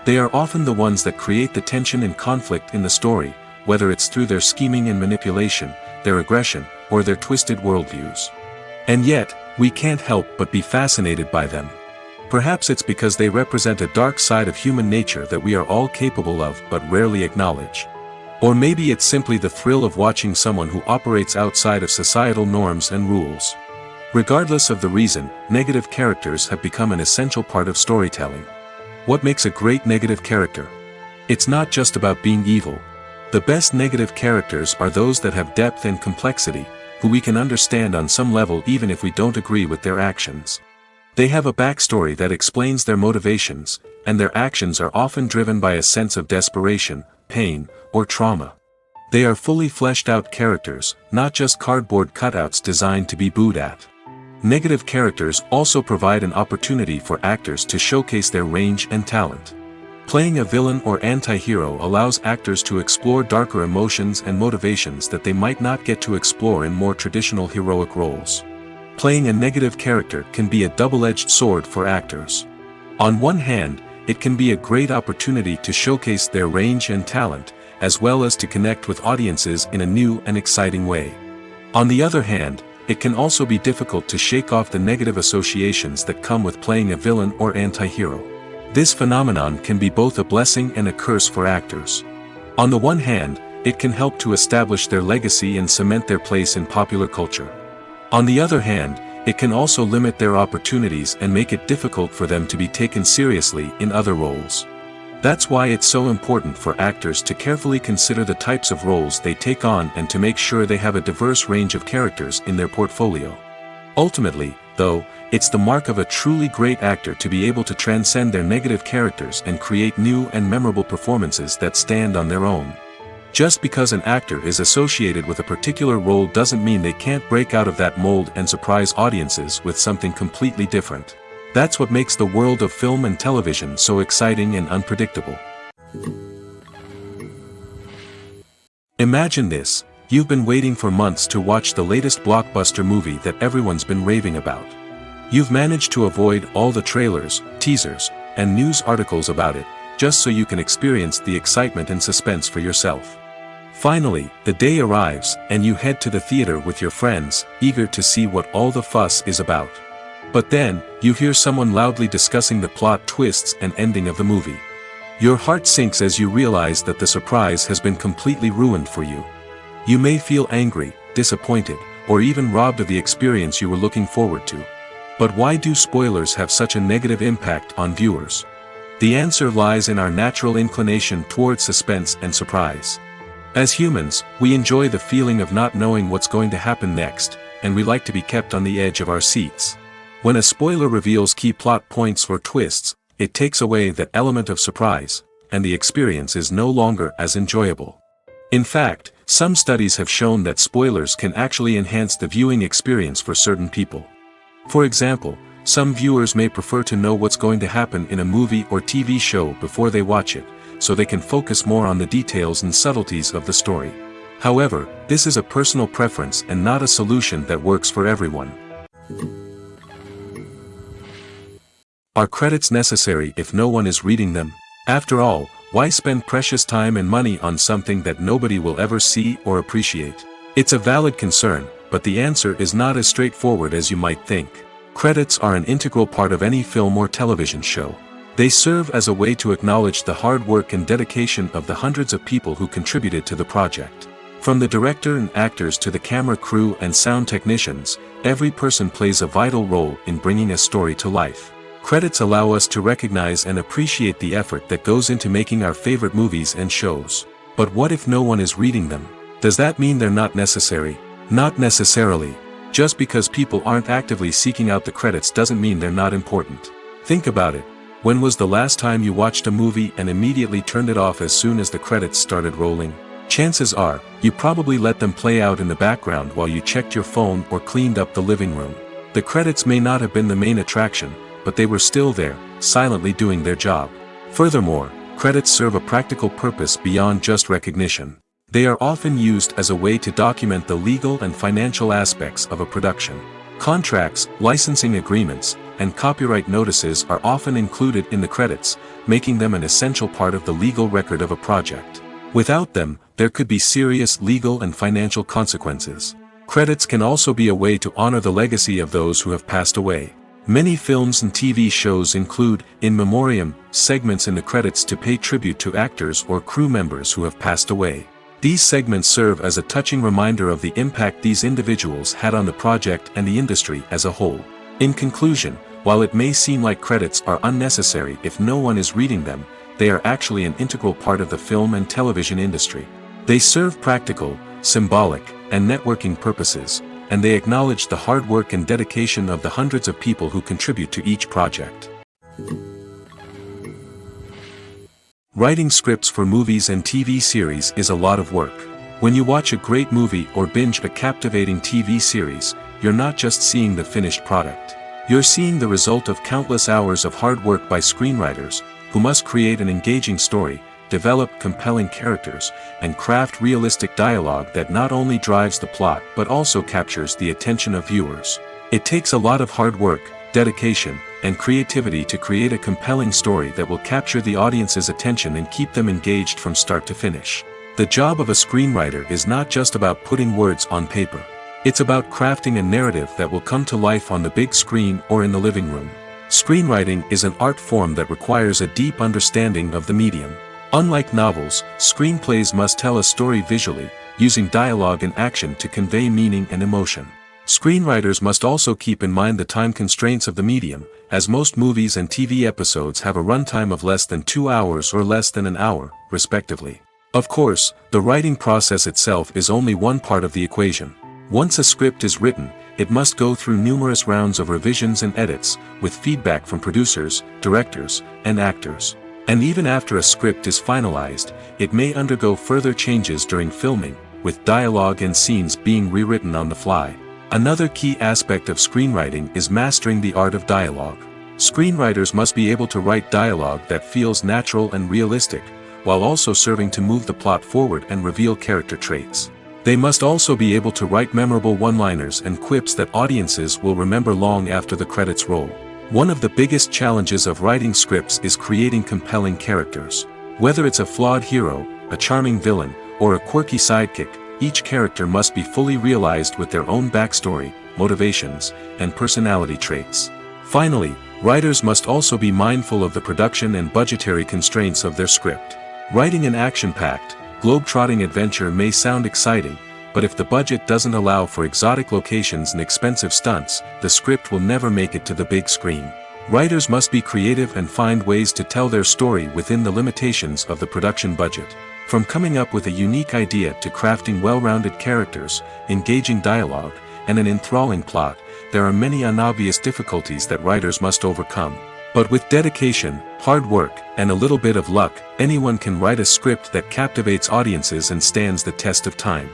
They are often the ones that create the tension and conflict in the story, whether it's through their scheming and manipulation, their aggression, or their twisted worldviews. And yet, we can't help but be fascinated by them. Perhaps it's because they represent a dark side of human nature that we are all capable of but rarely acknowledge. Or maybe it's simply the thrill of watching someone who operates outside of societal norms and rules. Regardless of the reason, negative characters have become an essential part of storytelling. What makes a great negative character? It's not just about being evil. The best negative characters are those that have depth and complexity, who we can understand on some level even if we don't agree with their actions. They have a backstory that explains their motivations, and their actions are often driven by a sense of desperation, pain, or trauma. They are fully fleshed out characters, not just cardboard cutouts designed to be booed at. Negative characters also provide an opportunity for actors to showcase their range and talent. Playing a villain or anti-hero allows actors to explore darker emotions and motivations that they might not get to explore in more traditional heroic roles. Playing a negative character can be a double-edged sword for actors. On one hand, it can be a great opportunity to showcase their range and talent, as well as to connect with audiences in a new and exciting way. On the other hand, it can also be difficult to shake off the negative associations that come with playing a villain or anti-hero. This phenomenon can be both a blessing and a curse for actors. On the one hand, it can help to establish their legacy and cement their place in popular culture. On the other hand, it can also limit their opportunities and make it difficult for them to be taken seriously in other roles. That's why it's so important for actors to carefully consider the types of roles they take on and to make sure they have a diverse range of characters in their portfolio. Ultimately, though, it's the mark of a truly great actor to be able to transcend their negative characters and create new and memorable performances that stand on their own. Just because an actor is associated with a particular role doesn't mean they can't break out of that mold and surprise audiences with something completely different. That's what makes the world of film and television so exciting and unpredictable. Imagine this: you've been waiting for months to watch the latest blockbuster movie that everyone's been raving about. You've managed to avoid all the trailers, teasers, and news articles about it, just so you can experience the excitement and suspense for yourself. Finally, the day arrives, and you head to the theater with your friends, eager to see what all the fuss is about. But then, you hear someone loudly discussing the plot twists and ending of the movie. Your heart sinks as you realize that the surprise has been completely ruined for you. You may feel angry, disappointed, or even robbed of the experience you were looking forward to. But why do spoilers have such a negative impact on viewers? The answer lies in our natural inclination toward suspense and surprise. As humans, we enjoy the feeling of not knowing what's going to happen next, and we like to be kept on the edge of our seats. When a spoiler reveals key plot points or twists, it takes away that element of surprise, and the experience is no longer as enjoyable. In fact, some studies have shown that spoilers can actually enhance the viewing experience for certain people. For example, some viewers may prefer to know what's going to happen in a movie or TV show before they watch it, so they can focus more on the details and subtleties of the story. However, this is a personal preference and not a solution that works for everyone. Are credits necessary if no one is reading them? After all, why spend precious time and money on something that nobody will ever see or appreciate? It's a valid concern, but the answer is not as straightforward as you might think. Credits are an integral part of any film or television show. They serve as a way to acknowledge the hard work and dedication of the hundreds of people who contributed to the project. From the director and actors to the camera crew and sound technicians, every person plays a vital role in bringing a story to life. Credits allow us to recognize and appreciate the effort that goes into making our favorite movies and shows. But what if no one is reading them? Does that mean they're not necessary? Not necessarily. Just because people aren't actively seeking out the credits doesn't mean they're not important. Think about it. When was the last time you watched a movie and immediately turned it off as soon as the credits started rolling? Chances are, you probably let them play out in the background while you checked your phone or cleaned up the living room. The credits may not have been the main attraction, but they were still there, silently doing their job. Furthermore, credits serve a practical purpose beyond just recognition. They are often used as a way to document the legal and financial aspects of a production. Contracts, licensing agreements, and copyright notices are often included in the credits, making them an essential part of the legal record of a project. Without them, there could be serious legal and financial consequences. Credits can also be a way to honor the legacy of those who have passed away. Many films and TV shows include, in memoriam, segments in the credits to pay tribute to actors or crew members who have passed away. These segments serve as a touching reminder of the impact these individuals had on the project and the industry as a whole. In conclusion, while it may seem like credits are unnecessary if no one is reading them, they are actually an integral part of the film and television industry. They serve practical, symbolic, and networking purposes, and they acknowledge the hard work and dedication of the hundreds of people who contribute to each project. Writing scripts for movies and TV series is a lot of work. When you watch a great movie or binge a captivating TV series, you're not just seeing the finished product. You're seeing the result of countless hours of hard work by screenwriters, who must create an engaging story, develop compelling characters, and craft realistic dialogue that not only drives the plot but also captures the attention of viewers. It takes a lot of hard work, dedication, and creativity to create a compelling story that will capture the audience's attention and keep them engaged from start to finish. The job of a screenwriter is not just about putting words on paper. It's about crafting a narrative that will come to life on the big screen or in the living room. Screenwriting is an art form that requires a deep understanding of the medium. Unlike novels, screenplays must tell a story visually, using dialogue and action to convey meaning and emotion. Screenwriters must also keep in mind the time constraints of the medium, as most movies and TV episodes have a runtime of less than 2 hours or less than an hour, respectively. Of course, the writing process itself is only one part of the equation. Once a script is written, it must go through numerous rounds of revisions and edits, with feedback from producers, directors, and actors. And even after a script is finalized, it may undergo further changes during filming, with dialogue and scenes being rewritten on the fly. Another key aspect of screenwriting is mastering the art of dialogue. Screenwriters must be able to write dialogue that feels natural and realistic, while also serving to move the plot forward and reveal character traits. They must also be able to write memorable one-liners and quips that audiences will remember long after the credits roll. One of the biggest challenges of writing scripts is creating compelling characters. Whether it's a flawed hero, a charming villain, or a quirky sidekick, each character must be fully realized with their own backstory, motivations, and personality traits. Finally, writers must also be mindful of the production and budgetary constraints of their script. Writing an action-packed, globe-trotting adventure may sound exciting, but if the budget doesn't allow for exotic locations and expensive stunts, the script will never make it to the big screen. Writers must be creative and find ways to tell their story within the limitations of the production budget. From coming up with a unique idea to crafting well-rounded characters, engaging dialogue, and an enthralling plot, there are many unobvious difficulties that writers must overcome. But with dedication, hard work, and a little bit of luck, anyone can write a script that captivates audiences and stands the test of time.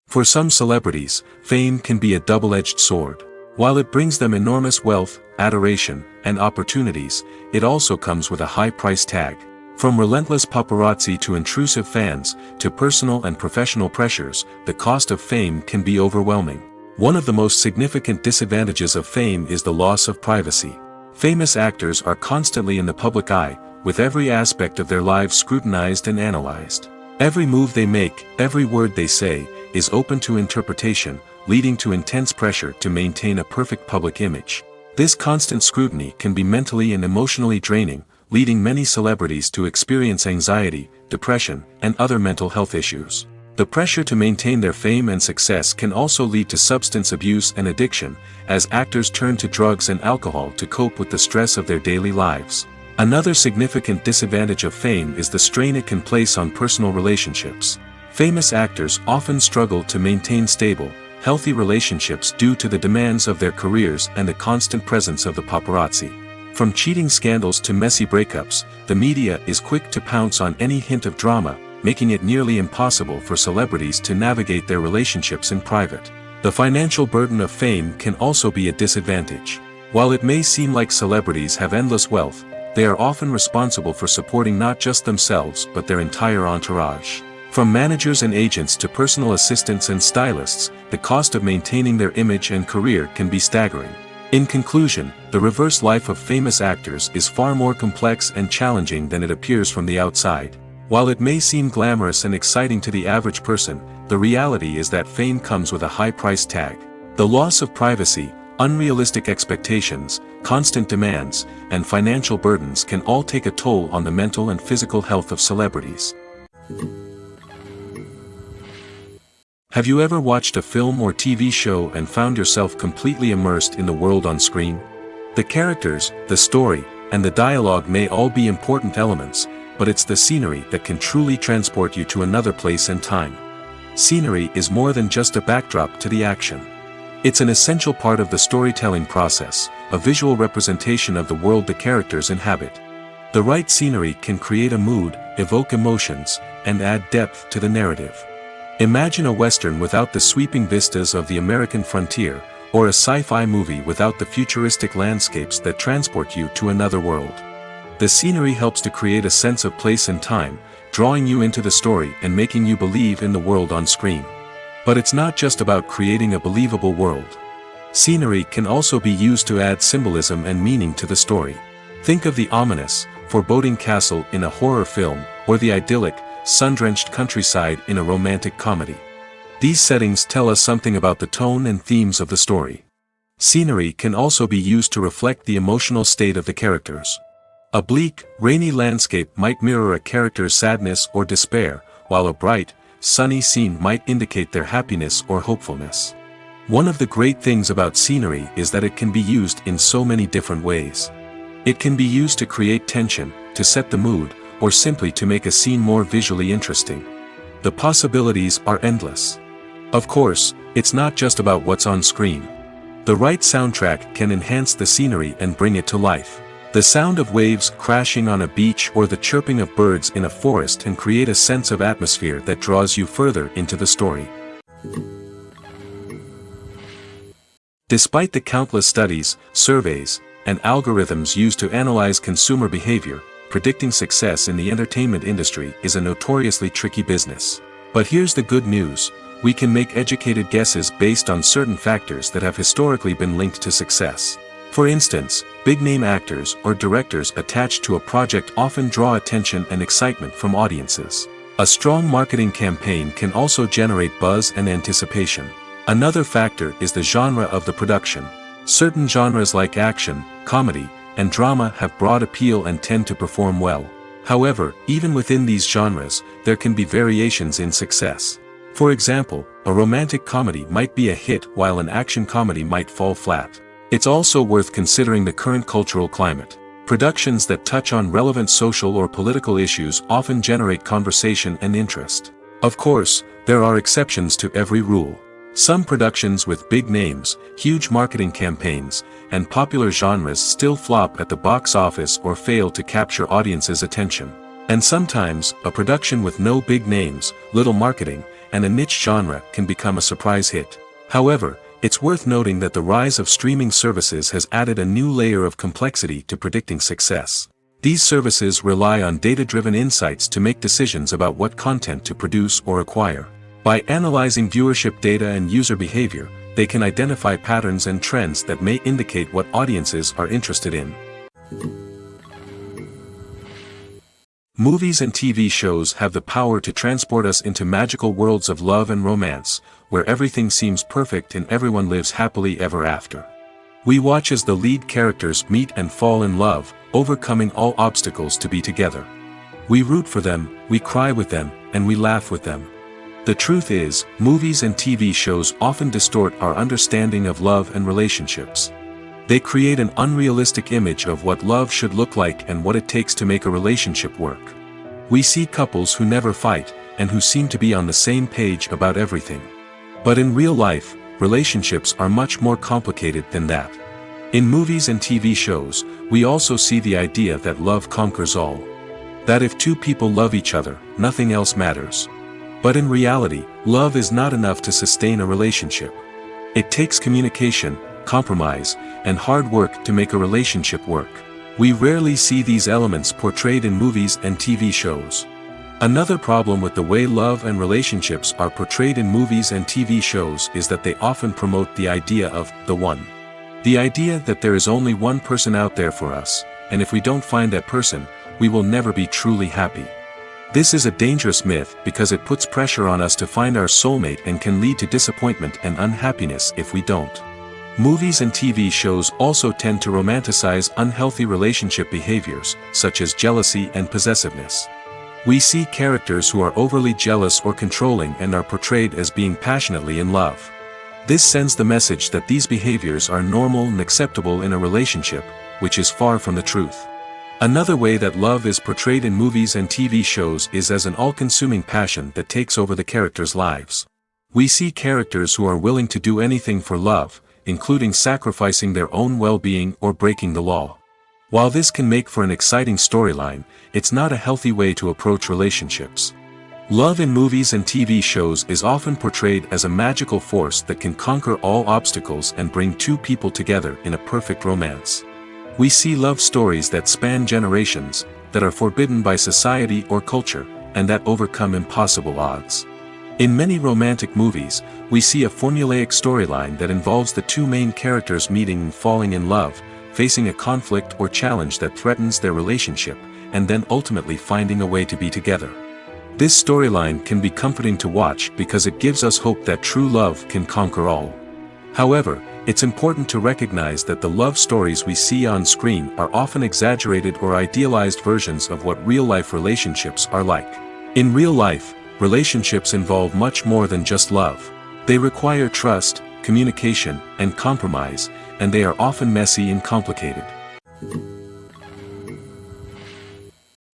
For some celebrities, fame can be a double-edged sword. While it brings them enormous wealth, adoration, and opportunities, it also comes with a high price tag. From relentless paparazzi to intrusive fans, to personal and professional pressures, the cost of fame can be overwhelming. One of the most significant disadvantages of fame is the loss of privacy. Famous actors are constantly in the public eye, with every aspect of their lives scrutinized and analyzed. Every move they make, every word they say, is open to interpretation, leading to intense pressure to maintain a perfect public image. This constant scrutiny can be mentally and emotionally draining, leading many celebrities to experience anxiety, depression, and other mental health issues. The pressure to maintain their fame and success can also lead to substance abuse and addiction, as actors turn to drugs and alcohol to cope with the stress of their daily lives. Another significant disadvantage of fame is the strain it can place on personal relationships. Famous actors often struggle to maintain stable, healthy relationships due to the demands of their careers and the constant presence of the paparazzi. From cheating scandals to messy breakups, the media is quick to pounce on any hint of drama, making it nearly impossible for celebrities to navigate their relationships in private. The financial burden of fame can also be a disadvantage. While it may seem like celebrities have endless wealth, they are often responsible for supporting not just themselves but their entire entourage. From managers and agents to personal assistants and stylists, the cost of maintaining their image and career can be staggering. In conclusion, the reverse life of famous actors is far more complex and challenging than it appears from the outside. While it may seem glamorous and exciting to the average person, the reality is that fame comes with a high price tag. The loss of privacy, unrealistic expectations, constant demands, and financial burdens can all take a toll on the mental and physical health of celebrities. Have you ever watched a film or TV show and found yourself completely immersed in the world on screen? The characters, the story, and the dialogue may all be important elements, but it's the scenery that can truly transport you to another place and time. Scenery is more than just a backdrop to the action. It's an essential part of the storytelling process, a visual representation of the world the characters inhabit. The right scenery can create a mood, evoke emotions, and add depth to the narrative. Imagine a Western without the sweeping vistas of the American frontier, or a sci-fi movie without the futuristic landscapes that transport you to another world. The scenery helps to create a sense of place and time, drawing you into the story and making you believe in the world on screen. But it's not just about creating a believable world. Scenery can also be used to add symbolism and meaning to the story. Think of the ominous, foreboding castle in a horror film, or the idyllic, sun-drenched countryside in a romantic comedy. These settings tell us something about the tone and themes of the story. Scenery can also be used to reflect the emotional state of the characters. A bleak, rainy landscape might mirror a character's sadness or despair, while a bright, sunny scene might indicate their happiness or hopefulness. One of the great things about scenery is that it can be used in so many different ways. It can be used to create tension, to set the mood, or simply to make a scene more visually interesting. The possibilities are endless. Of course, it's not just about what's on screen. The right soundtrack can enhance the scenery and bring it to life. The sound of waves crashing on a beach or the chirping of birds in a forest can create a sense of atmosphere that draws you further into the story. Despite the countless studies, surveys, and algorithms used to analyze consumer behavior, predicting success in the entertainment industry is a notoriously tricky business. But here's the good news: we can make educated guesses based on certain factors that have historically been linked to success. For instance, big-name actors or directors attached to a project often draw attention and excitement from audiences. A strong marketing campaign can also generate buzz and anticipation. Another factor is the genre of the production. Certain genres like action, comedy, and drama have broad appeal and tend to perform well. However, even within these genres, there can be variations in success. For example, a romantic comedy might be a hit while an action comedy might fall flat. It's also worth considering the current cultural climate. Productions that touch on relevant social or political issues often generate conversation and interest. Of course, there are exceptions to every rule. Some productions with big names, huge marketing campaigns, and popular genres still flop at the box office or fail to capture audiences' attention. And sometimes, a production with no big names, little marketing, and a niche genre can become a surprise hit. However, it's worth noting that the rise of streaming services has added a new layer of complexity to predicting success. These services rely on data-driven insights to make decisions about what content to produce or acquire. By analyzing viewership data and user behavior, they can identify patterns and trends that may indicate what audiences are interested in. Movies and TV shows have the power to transport us into magical worlds of love and romance, where everything seems perfect and everyone lives happily ever after. We watch as the lead characters meet and fall in love, overcoming all obstacles to be together. We root for them, we cry with them, and we laugh with them. The truth is, movies and TV shows often distort our understanding of love and relationships. They create an unrealistic image of what love should look like and what it takes to make a relationship work. We see couples who never fight, and who seem to be on the same page about everything. But in real life, relationships are much more complicated than that. In movies and TV shows, we also see the idea that love conquers all. That if two people love each other, nothing else matters. But in reality, love is not enough to sustain a relationship. It takes communication, compromise, and hard work to make a relationship work. We rarely see these elements portrayed in movies and TV shows. Another problem with the way love and relationships are portrayed in movies and TV shows is that they often promote the idea of the one. The idea that there is only one person out there for us, and if we don't find that person, we will never be truly happy. This is a dangerous myth because it puts pressure on us to find our soulmate and can lead to disappointment and unhappiness if we don't. Movies and TV shows also tend to romanticize unhealthy relationship behaviors, such as jealousy and possessiveness. We see characters who are overly jealous or controlling and are portrayed as being passionately in love. This sends the message that these behaviors are normal and acceptable in a relationship, which is far from the truth. Another way that love is portrayed in movies and TV shows is as an all-consuming passion that takes over the characters' lives. We see characters who are willing to do anything for love, including sacrificing their own well-being or breaking the law. While this can make for an exciting storyline, it's not a healthy way to approach relationships. Love in movies and TV shows is often portrayed as a magical force that can conquer all obstacles and bring two people together in a perfect romance. We see love stories that span generations, that are forbidden by society or culture, and that overcome impossible odds. In many romantic movies, we see a formulaic storyline that involves the two main characters meeting and falling in love, facing a conflict or challenge that threatens their relationship, and then ultimately finding a way to be together. This storyline can be comforting to watch because it gives us hope that true love can conquer all. However, it's important to recognize that the love stories we see on screen are often exaggerated or idealized versions of what real-life relationships are like. In real life, relationships involve much more than just love. They require trust, communication, and compromise, and they are often messy and complicated.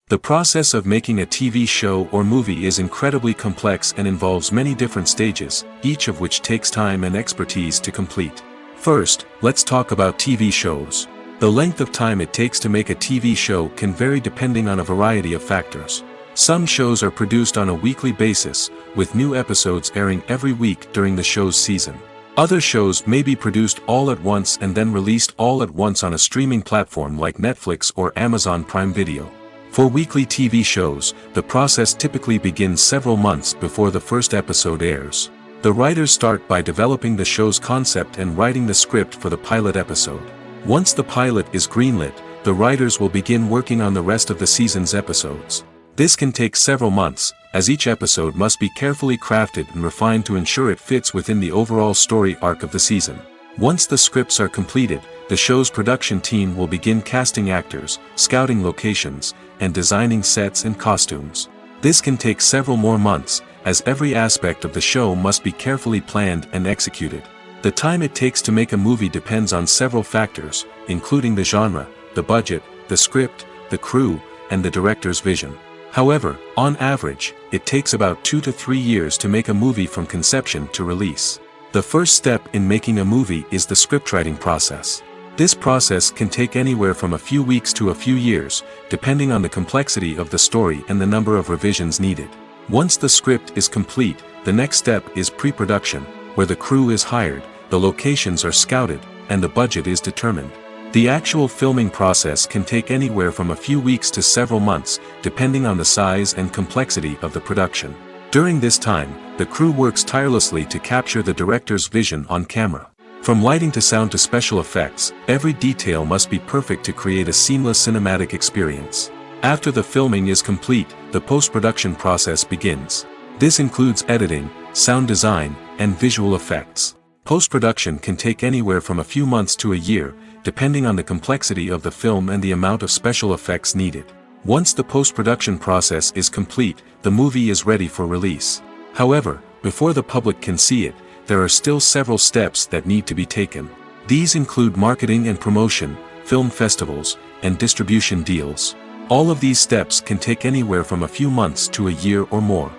The process of making a TV show or movie is incredibly complex and involves many different stages, each of which takes time and expertise to complete. First, let's talk about TV shows. The length of time it takes to make a TV show can vary depending on a variety of factors. Some shows are produced on a weekly basis, with new episodes airing every week during the show's season. Other shows may be produced all at once and then released all at once on a streaming platform like Netflix or Amazon Prime Video. For weekly TV shows, the process typically begins several months before the first episode airs. The writers start by developing the show's concept and writing the script for the pilot episode. Once the pilot is greenlit, the writers will begin working on the rest of the season's episodes. This can take several months, as each episode must be carefully crafted and refined to ensure it fits within the overall story arc of the season. Once the scripts are completed, the show's production team will begin casting actors, scouting locations, and designing sets and costumes. This can take several more months, as every aspect of the show must be carefully planned and executed. The time it takes to make a movie depends on several factors, including the genre, the budget, the script, the crew, and the director's vision. However, on average, it takes about 2 to 3 years to make a movie from conception to release. The first step in making a movie is the scriptwriting process. This process can take anywhere from a few weeks to a few years, depending on the complexity of the story and the number of revisions needed. Once the script is complete, the next step is pre-production, where the crew is hired, the locations are scouted, and the budget is determined. The actual filming process can take anywhere from a few weeks to several months, depending on the size and complexity of the production. During this time, the crew works tirelessly to capture the director's vision on camera. From lighting to sound to special effects, every detail must be perfect to create a seamless cinematic experience. After the filming is complete, the post-production process begins. This includes editing, sound design, and visual effects. Post-production can take anywhere from a few months to a year, depending on the complexity of the film and the amount of special effects needed. Once the post-production process is complete, the movie is ready for release. However, before the public can see it, there are still several steps that need to be taken. These include marketing and promotion, film festivals, and distribution deals. All of these steps can take anywhere from a few months to a year or more.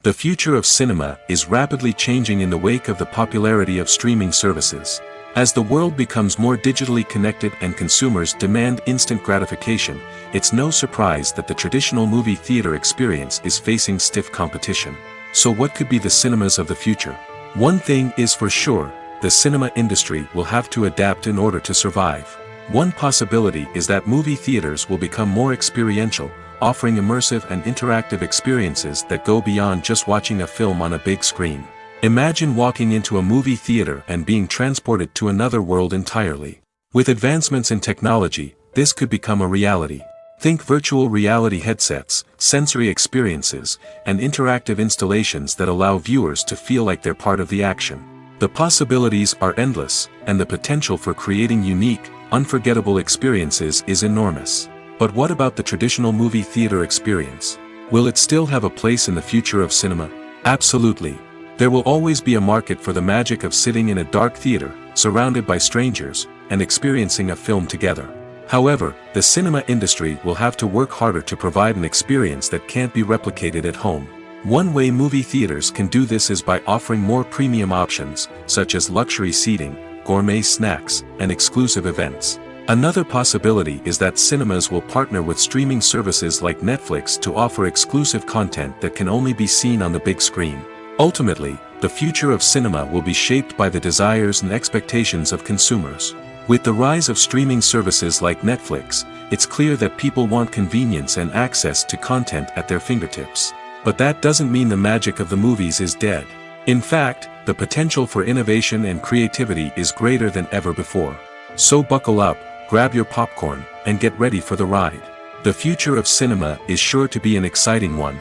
The future of cinema is rapidly changing in the wake of the popularity of streaming services. As the world becomes more digitally connected and consumers demand instant gratification, it's no surprise that the traditional movie theater experience is facing stiff competition. So what could be the cinemas of the future? One thing is for sure, the cinema industry will have to adapt in order to survive. One possibility is that movie theaters will become more experiential, offering immersive and interactive experiences that go beyond just watching a film on a big screen. Imagine walking into a movie theater and being transported to another world entirely. With advancements in technology, this could become a reality. Think virtual reality headsets, sensory experiences, and interactive installations that allow viewers to feel like they're part of the action. The possibilities are endless, and the potential for creating unique, unforgettable experiences is enormous. But what about the traditional movie theater experience? Will it still have a place in the future of cinema? Absolutely. There will always be a market for the magic of sitting in a dark theater, surrounded by strangers, and experiencing a film together. However, the cinema industry will have to work harder to provide an experience that can't be replicated at home. One way movie theaters can do this is by offering more premium options, such as luxury seating, gourmet snacks, and exclusive events. Another possibility is that cinemas will partner with streaming services like Netflix to offer exclusive content that can only be seen on the big screen. Ultimately, the future of cinema will be shaped by the desires and expectations of consumers. With the rise of streaming services like Netflix, it's clear that people want convenience and access to content at their fingertips. But that doesn't mean the magic of the movies is dead. In fact, the potential for innovation and creativity is greater than ever before. So buckle up, grab your popcorn, and get ready for the ride. The future of cinema is sure to be an exciting one.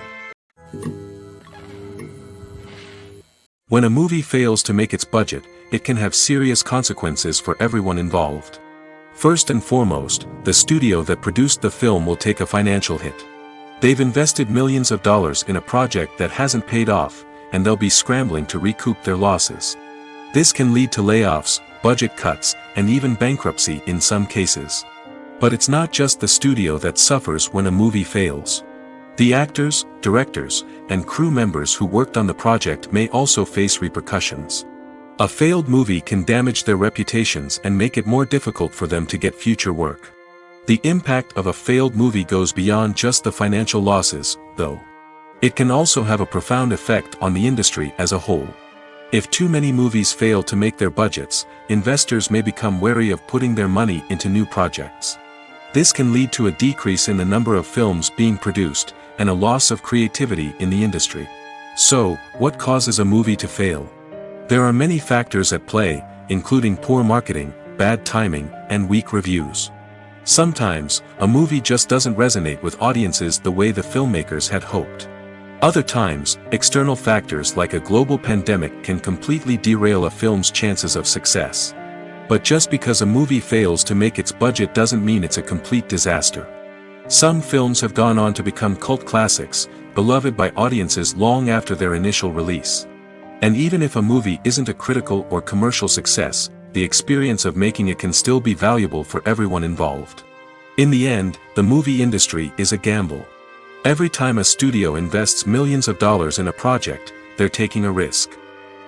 When a movie fails to make its budget, it can have serious consequences for everyone involved. First and foremost, the studio that produced the film will take a financial hit. They've invested millions of dollars in a project that hasn't paid off, and they'll be scrambling to recoup their losses. This can lead to layoffs, budget cuts, and even bankruptcy in some cases. But it's not just the studio that suffers when a movie fails. The actors, directors, and crew members who worked on the project may also face repercussions. A failed movie can damage their reputations and make it more difficult for them to get future work. The impact of a failed movie goes beyond just the financial losses, though. It can also have a profound effect on the industry as a whole. If too many movies fail to make their budgets, investors may become wary of putting their money into new projects. This can lead to a decrease in the number of films being produced, and a loss of creativity in the industry. So, what causes a movie to fail? There are many factors at play, including poor marketing, bad timing, and weak reviews. Sometimes, a movie just doesn't resonate with audiences the way the filmmakers had hoped. Other times, external factors like a global pandemic can completely derail a film's chances of success. But just because a movie fails to make its budget doesn't mean it's a complete disaster. Some films have gone on to become cult classics, beloved by audiences long after their initial release. And even if a movie isn't a critical or commercial success, the experience of making it can still be valuable for everyone involved. In the end, the movie industry is a gamble. Every time a studio invests millions of dollars in a project, they're taking a risk.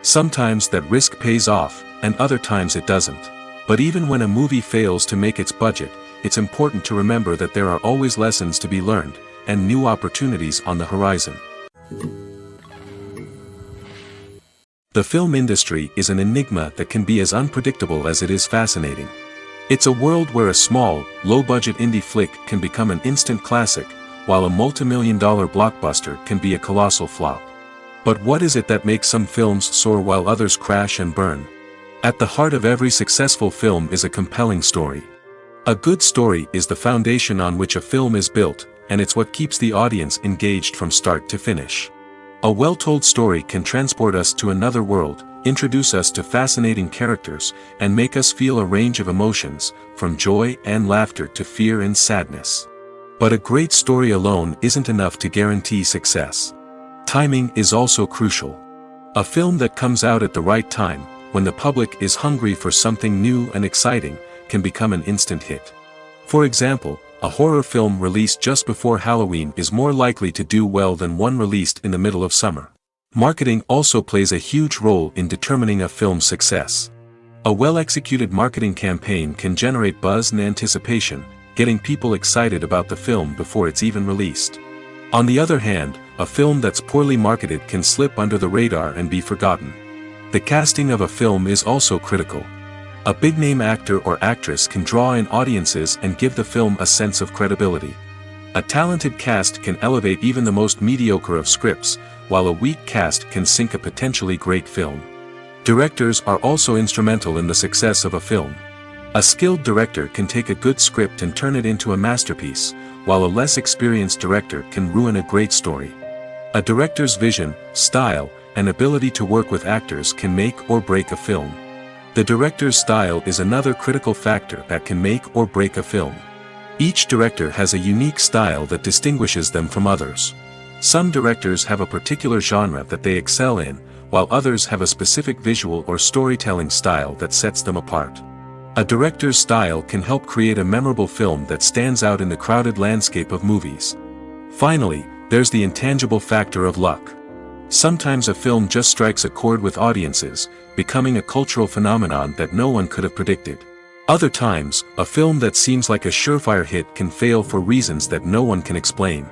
Sometimes that risk pays off, and other times it doesn't. But even when a movie fails to make its budget, it's important to remember that there are always lessons to be learned, and new opportunities on the horizon. The film industry is an enigma that can be as unpredictable as it is fascinating. It's a world where a small, low-budget indie flick can become an instant classic, while a multi-million-dollar blockbuster can be a colossal flop. But what is it that makes some films soar while others crash and burn? At the heart of every successful film is a compelling story. A good story is the foundation on which a film is built, and it's what keeps the audience engaged from start to finish. A well-told story can transport us to another world, introduce us to fascinating characters, and make us feel a range of emotions, from joy and laughter to fear and sadness. But a great story alone isn't enough to guarantee success. Timing is also crucial. A film that comes out at the right time, when the public is hungry for something new and exciting, can become an instant hit. For example, a horror film released just before Halloween is more likely to do well than one released in the middle of summer. Marketing also plays a huge role in determining a film's success. A well-executed marketing campaign can generate buzz and anticipation, getting people excited about the film before it's even released. On the other hand, a film that's poorly marketed can slip under the radar and be forgotten. The casting of a film is also critical. A big-name actor or actress can draw in audiences and give the film a sense of credibility. A talented cast can elevate even the most mediocre of scripts, while a weak cast can sink a potentially great film. Directors are also instrumental in the success of a film. A skilled director can take a good script and turn it into a masterpiece, while a less experienced director can ruin a great story. A director's vision, style, and ability to work with actors can make or break a film. The director's style is another critical factor that can make or break a film. Each director has a unique style that distinguishes them from others. Some directors have a particular genre that they excel in, while others have a specific visual or storytelling style that sets them apart. A director's style can help create a memorable film that stands out in the crowded landscape of movies. Finally, there's the intangible factor of luck. Sometimes a film just strikes a chord with audiences, becoming a cultural phenomenon that no one could have predicted. Other times, a film that seems like a surefire hit can fail for reasons that no one can explain.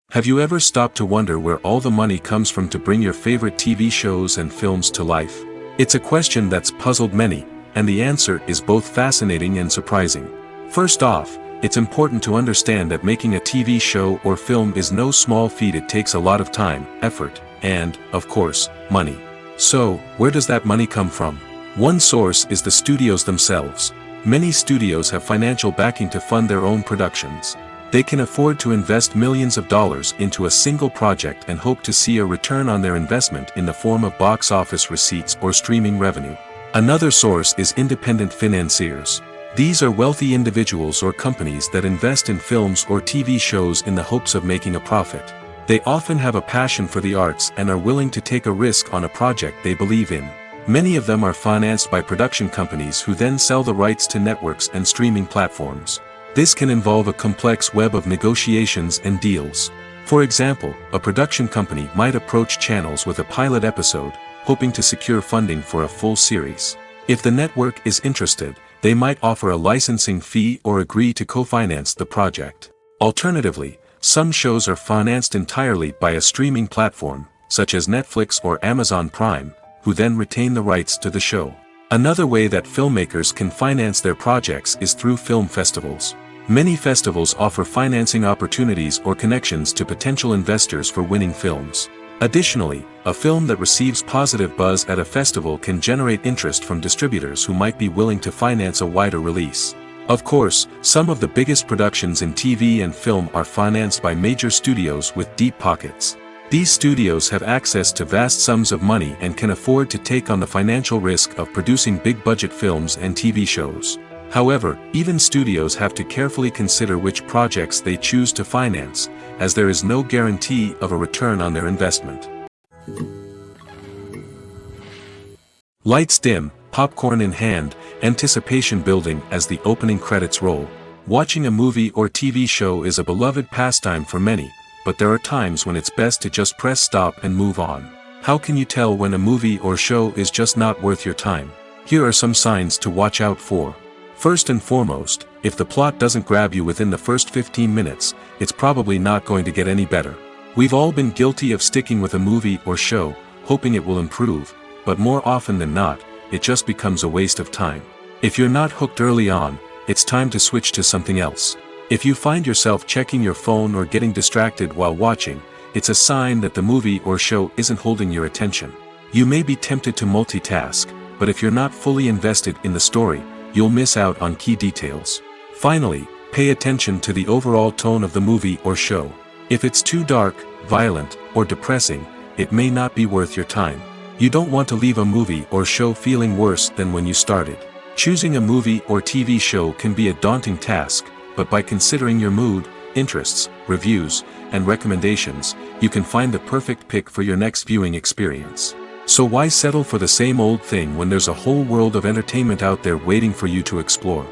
Have you ever stopped to wonder where all the money comes from to bring your favorite TV shows and films to life? It's a question that's puzzled many, and the answer is both fascinating and surprising. First off, it's important to understand that making a TV show or film is no small feat. It takes a lot of time, effort, and, of course, money. So, where does that money come from? One source is the studios themselves. Many studios have financial backing to fund their own productions. They can afford to invest millions of dollars into a single project and hope to see a return on their investment in the form of box office receipts or streaming revenue. Another source is independent financiers. These are wealthy individuals or companies that invest in films or TV shows in the hopes of making a profit. They often have a passion for the arts and are willing to take a risk on a project they believe in. Many of them are financed by production companies who then sell the rights to networks and streaming platforms. This can involve a complex web of negotiations and deals. For example, a production company might approach channels with a pilot episode, hoping to secure funding for a full series. If the network is interested, they might offer a licensing fee or agree to co-finance the project. Alternatively, some shows are financed entirely by a streaming platform, such as Netflix or Amazon Prime, who then retain the rights to the show. Another way that filmmakers can finance their projects is through film festivals. Many festivals offer financing opportunities or connections to potential investors for winning films. Additionally, a film that receives positive buzz at a festival can generate interest from distributors who might be willing to finance a wider release. Of course, some of the biggest productions in TV and film are financed by major studios with deep pockets. These studios have access to vast sums of money and can afford to take on the financial risk of producing big-budget films and TV shows. However, even studios have to carefully consider which projects they choose to finance, as there is no guarantee of a return on their investment. Lights dim, popcorn in hand, anticipation building as the opening credits roll. Watching a movie or TV show is a beloved pastime for many, but there are times when it's best to just press stop and move on. How can you tell when a movie or show is just not worth your time? Here are some signs to watch out for. First and foremost, if the plot doesn't grab you within the first 15 minutes, it's probably not going to get any better. We've all been guilty of sticking with a movie or show, hoping it will improve, but more often than not, it just becomes a waste of time. If you're not hooked early on, it's time to switch to something else. If you find yourself checking your phone or getting distracted while watching, it's a sign that the movie or show isn't holding your attention. You may be tempted to multitask, but if you're not fully invested in the story, you'll miss out on key details. Finally, pay attention to the overall tone of the movie or show. If it's too dark, violent, or depressing, it may not be worth your time. You don't want to leave a movie or show feeling worse than when you started. Choosing a movie or TV show can be a daunting task, but by considering your mood, interests, reviews, and recommendations, you can find the perfect pick for your next viewing experience. So why settle for the same old thing when there's a whole world of entertainment out there waiting for you to explore?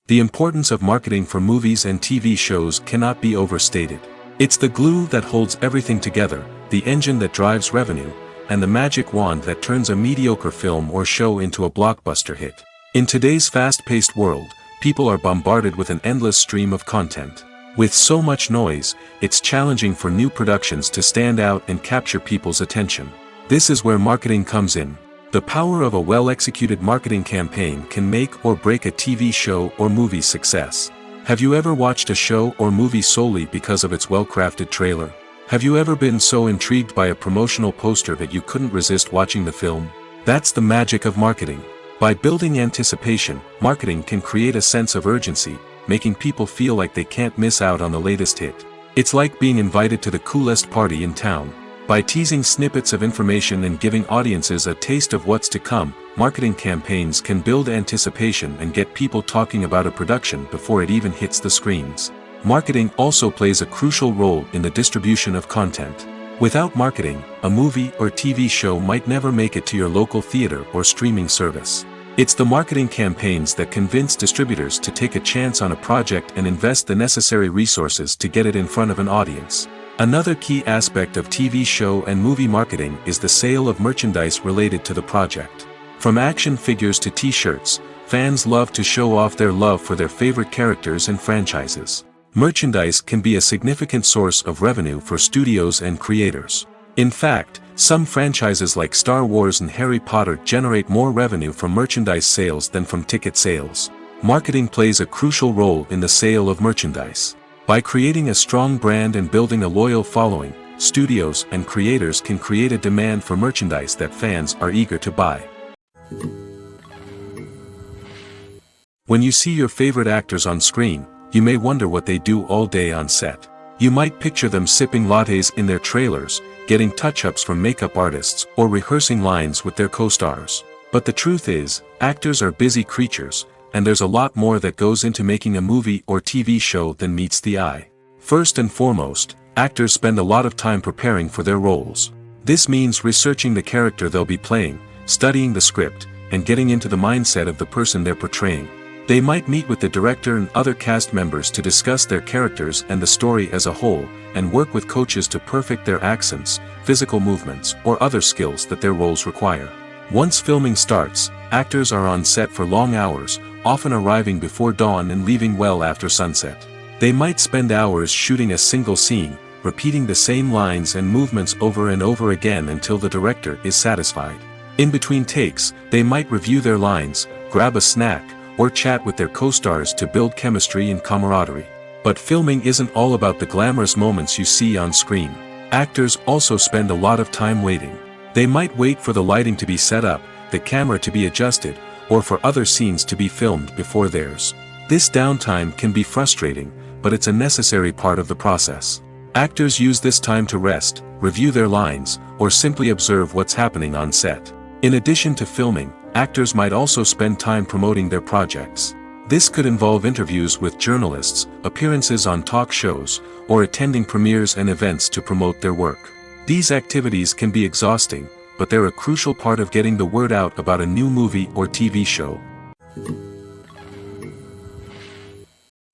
The importance of marketing for movies and TV shows cannot be overstated. It's the glue that holds everything together, the engine that drives revenue, and the magic wand that turns a mediocre film or show into a blockbuster hit. In today's fast-paced world, people are bombarded with an endless stream of content. With so much noise, it's challenging for new productions to stand out and capture people's attention. This is where marketing comes in. The power of a well-executed marketing campaign can make or break a TV show or movie's success. Have you ever watched a show or movie solely because of its well-crafted trailer? Have you ever been so intrigued by a promotional poster that you couldn't resist watching the film? That's the magic of marketing. By building anticipation, marketing can create a sense of urgency, making people feel like they can't miss out on the latest hit. It's like being invited to the coolest party in town. By teasing snippets of information and giving audiences a taste of what's to come, marketing campaigns can build anticipation and get people talking about a production before it even hits the screens. Marketing also plays a crucial role in the distribution of content. Without marketing, a movie or TV show might never make it to your local theater or streaming service. It's the marketing campaigns that convince distributors to take a chance on a project and invest the necessary resources to get it in front of an audience. Another key aspect of TV show and movie marketing is the sale of merchandise related to the project. From action figures to t-shirts, fans love to show off their love for their favorite characters and franchises. Merchandise can be a significant source of revenue for studios and creators. In fact, some franchises like Star Wars and Harry Potter generate more revenue from merchandise sales than from ticket sales. Marketing plays a crucial role in the sale of merchandise. By creating a strong brand and building a loyal following, studios and creators can create a demand for merchandise that fans are eager to buy. When you see your favorite actors on screen, you may wonder what they do all day on set. You might picture them sipping lattes in their trailers, getting touch-ups from makeup artists, or rehearsing lines with their co-stars. But the truth is, actors are busy creatures, and there's a lot more that goes into making a movie or TV show than meets the eye. First and foremost, actors spend a lot of time preparing for their roles. This means researching the character they'll be playing, studying the script, and getting into the mindset of the person they're portraying. They might meet with the director and other cast members to discuss their characters and the story as a whole, and work with coaches to perfect their accents, physical movements, or other skills that their roles require. Once filming starts, actors are on set for long hours, often arriving before dawn and leaving well after sunset. They might spend hours shooting a single scene, repeating the same lines and movements over and over again until the director is satisfied. In between takes, they might review their lines, grab a snack, or chat with their co-stars to build chemistry and camaraderie. But filming isn't all about the glamorous moments you see on screen. Actors also spend a lot of time waiting. They might wait for the lighting to be set up, the camera to be adjusted, or for other scenes to be filmed before theirs. This downtime can be frustrating, but it's a necessary part of the process. Actors use this time to rest, review their lines, or simply observe what's happening on set. In addition to filming, actors might also spend time promoting their projects. This could involve interviews with journalists, appearances on talk shows, or attending premieres and events to promote their work. These activities can be exhausting, but they're a crucial part of getting the word out about a new movie or TV show.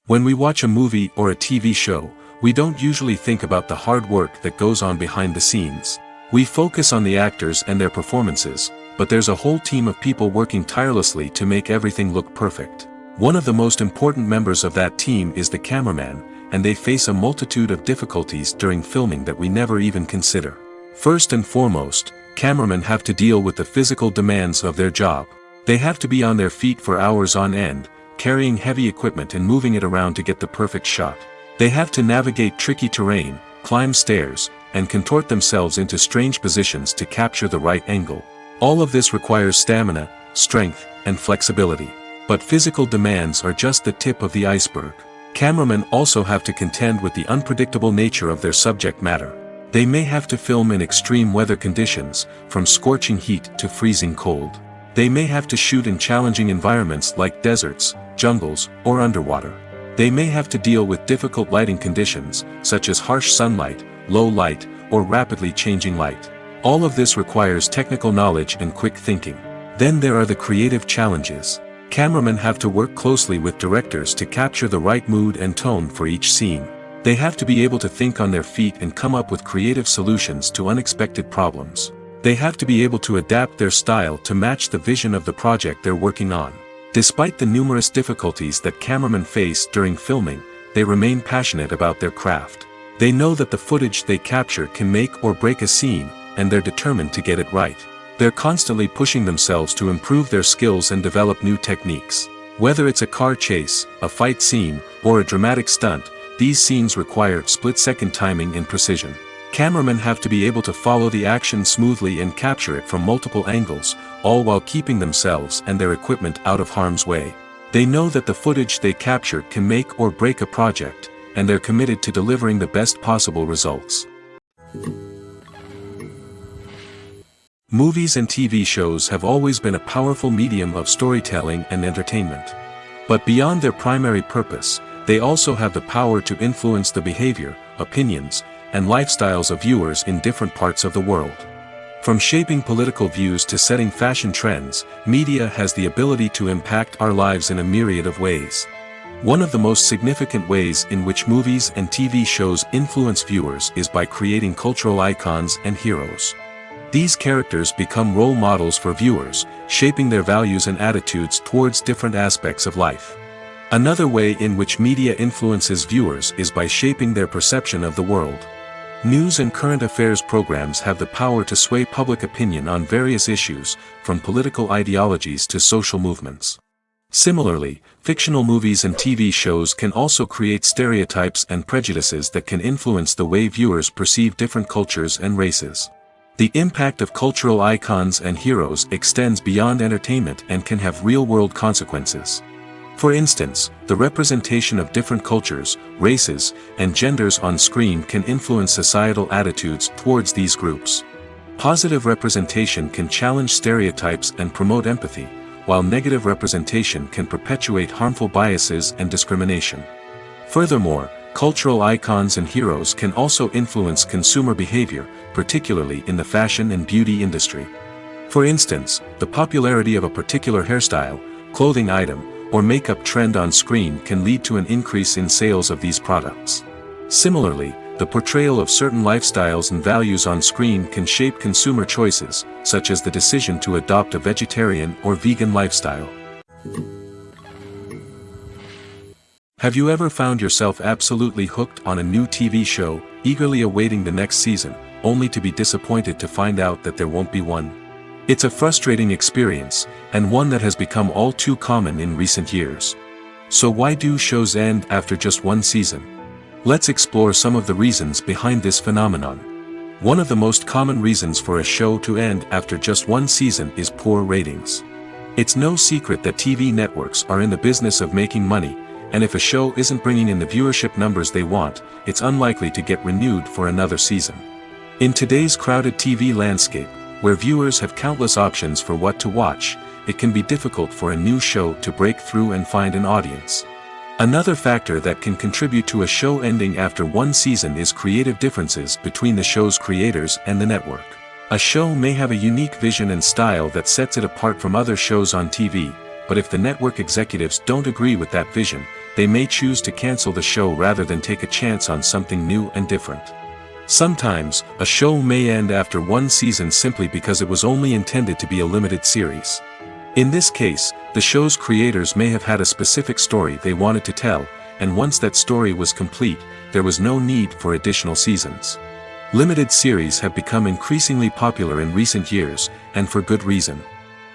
When we watch a movie or a TV show, we don't usually think about the hard work that goes on behind the scenes. We focus on the actors and their performances, but there's a whole team of people working tirelessly to make everything look perfect. One of the most important members of that team is the cameraman, and they face a multitude of difficulties during filming that we never even consider. First and foremost, cameramen have to deal with the physical demands of their job. They have to be on their feet for hours on end, carrying heavy equipment and moving it around to get the perfect shot. They have to navigate tricky terrain, climb stairs, and contort themselves into strange positions to capture the right angle. All of this requires stamina, strength, and flexibility. But physical demands are just the tip of the iceberg. Cameramen also have to contend with the unpredictable nature of their subject matter. They may have to film in extreme weather conditions, from scorching heat to freezing cold. They may have to shoot in challenging environments like deserts, jungles, or underwater. They may have to deal with difficult lighting conditions, such as harsh sunlight, low light, or rapidly changing light. All of this requires technical knowledge and quick thinking. Then there are the creative challenges. Cameramen have to work closely with directors to capture the right mood and tone for each scene. They have to be able to think on their feet and come up with creative solutions to unexpected problems. They have to be able to adapt their style to match the vision of the project they're working on. Despite the numerous difficulties that cameramen face during filming, they remain passionate about their craft. They know that the footage they capture can make or break a scene, and they're determined to get it right. They're constantly pushing themselves to improve their skills and develop new techniques. Whether it's a car chase, a fight scene, or a dramatic stunt, these scenes require split-second timing and precision. Cameramen have to be able to follow the action smoothly and capture it from multiple angles, all while keeping themselves and their equipment out of harm's way. They know that the footage they capture can make or break a project, and they're committed to delivering the best possible results. Movies and TV shows have always been a powerful medium of storytelling and entertainment. But beyond their primary purpose, they also have the power to influence the behavior, opinions, and lifestyles of viewers in different parts of the world. From shaping political views to setting fashion trends, media has the ability to impact our lives in a myriad of ways. One of the most significant ways in which movies and TV shows influence viewers is by creating cultural icons and heroes. These characters become role models for viewers, shaping their values and attitudes towards different aspects of life. Another way in which media influences viewers is by shaping their perception of the world. News and current affairs programs have the power to sway public opinion on various issues, from political ideologies to social movements. Similarly, fictional movies and TV shows can also create stereotypes and prejudices that can influence the way viewers perceive different cultures and races. The impact of cultural icons and heroes extends beyond entertainment and can have real-world consequences. For instance, the representation of different cultures, races, and genders on screen can influence societal attitudes towards these groups. Positive representation can challenge stereotypes and promote empathy, while negative representation can perpetuate harmful biases and discrimination. Furthermore, cultural icons and heroes can also influence consumer behavior, particularly in the fashion and beauty industry. For instance, the popularity of a particular hairstyle, clothing item, or makeup trend on screen can lead to an increase in sales of these products. Similarly, the portrayal of certain lifestyles and values on screen can shape consumer choices, such as the decision to adopt a vegetarian or vegan lifestyle. Have you ever found yourself absolutely hooked on a new TV show, eagerly awaiting the next season, only to be disappointed to find out that there won't be one? It's a frustrating experience, and one that has become all too common in recent years. So why do shows end after just one season? Let's explore some of the reasons behind this phenomenon. One of the most common reasons for a show to end after just one season is poor ratings. It's no secret that TV networks are in the business of making money, and if a show isn't bringing in the viewership numbers they want, it's unlikely to get renewed for another season. In today's crowded TV landscape, where viewers have countless options for what to watch, it can be difficult for a new show to break through and find an audience. Another factor that can contribute to a show ending after one season is creative differences between the show's creators and the network. A show may have a unique vision and style that sets it apart from other shows on TV, but if the network executives don't agree with that vision, they may choose to cancel the show rather than take a chance on something new and different. Sometimes, a show may end after one season simply because it was only intended to be a limited series. In this case, the show's creators may have had a specific story they wanted to tell, and once that story was complete, there was no need for additional seasons. Limited series have become increasingly popular in recent years, and for good reason.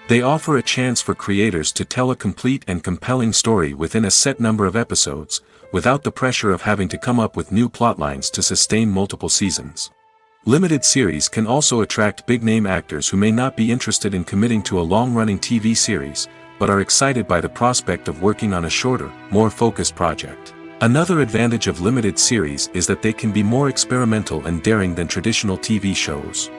They offer a chance for creators to tell a complete and compelling story within a set number of episodes, without the pressure of having to come up with new plotlines to sustain multiple seasons. Limited series can also attract big-name actors who may not be interested in committing to a long-running TV series, but are excited by the prospect of working on a shorter, more focused project. Another advantage of limited series is that they can be more experimental and daring than traditional TV shows.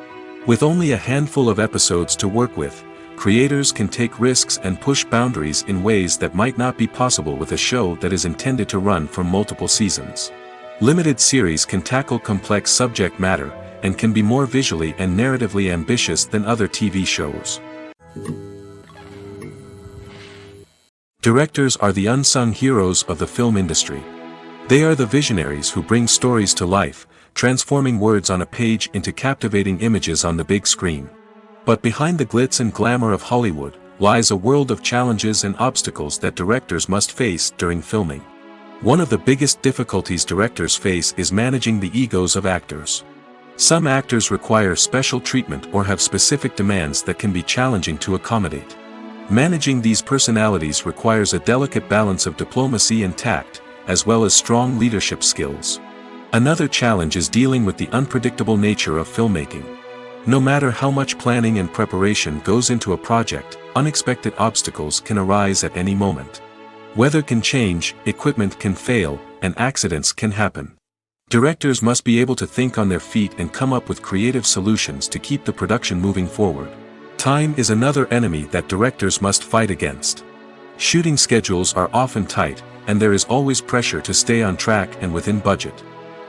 With only a handful of episodes to work with, creators can take risks and push boundaries in ways that might not be possible with a show that is intended to run for multiple seasons. Limited series can tackle complex subject matter, and can be more visually and narratively ambitious than other TV shows. Directors are the unsung heroes of the film industry. They are the visionaries who bring stories to life, transforming words on a page into captivating images on the big screen. But behind the glitz and glamour of Hollywood, lies a world of challenges and obstacles that directors must face during filming. One of the biggest difficulties directors face is managing the egos of actors. Some actors require special treatment or have specific demands that can be challenging to accommodate. Managing these personalities requires a delicate balance of diplomacy and tact, as well as strong leadership skills. Another challenge is dealing with the unpredictable nature of filmmaking. No matter how much planning and preparation goes into a project, unexpected obstacles can arise at any moment. Weather can change, equipment can fail, and accidents can happen. Directors must be able to think on their feet and come up with creative solutions to keep the production moving forward. Time is another enemy that directors must fight against. Shooting schedules are often tight, and there is always pressure to stay on track and within budget.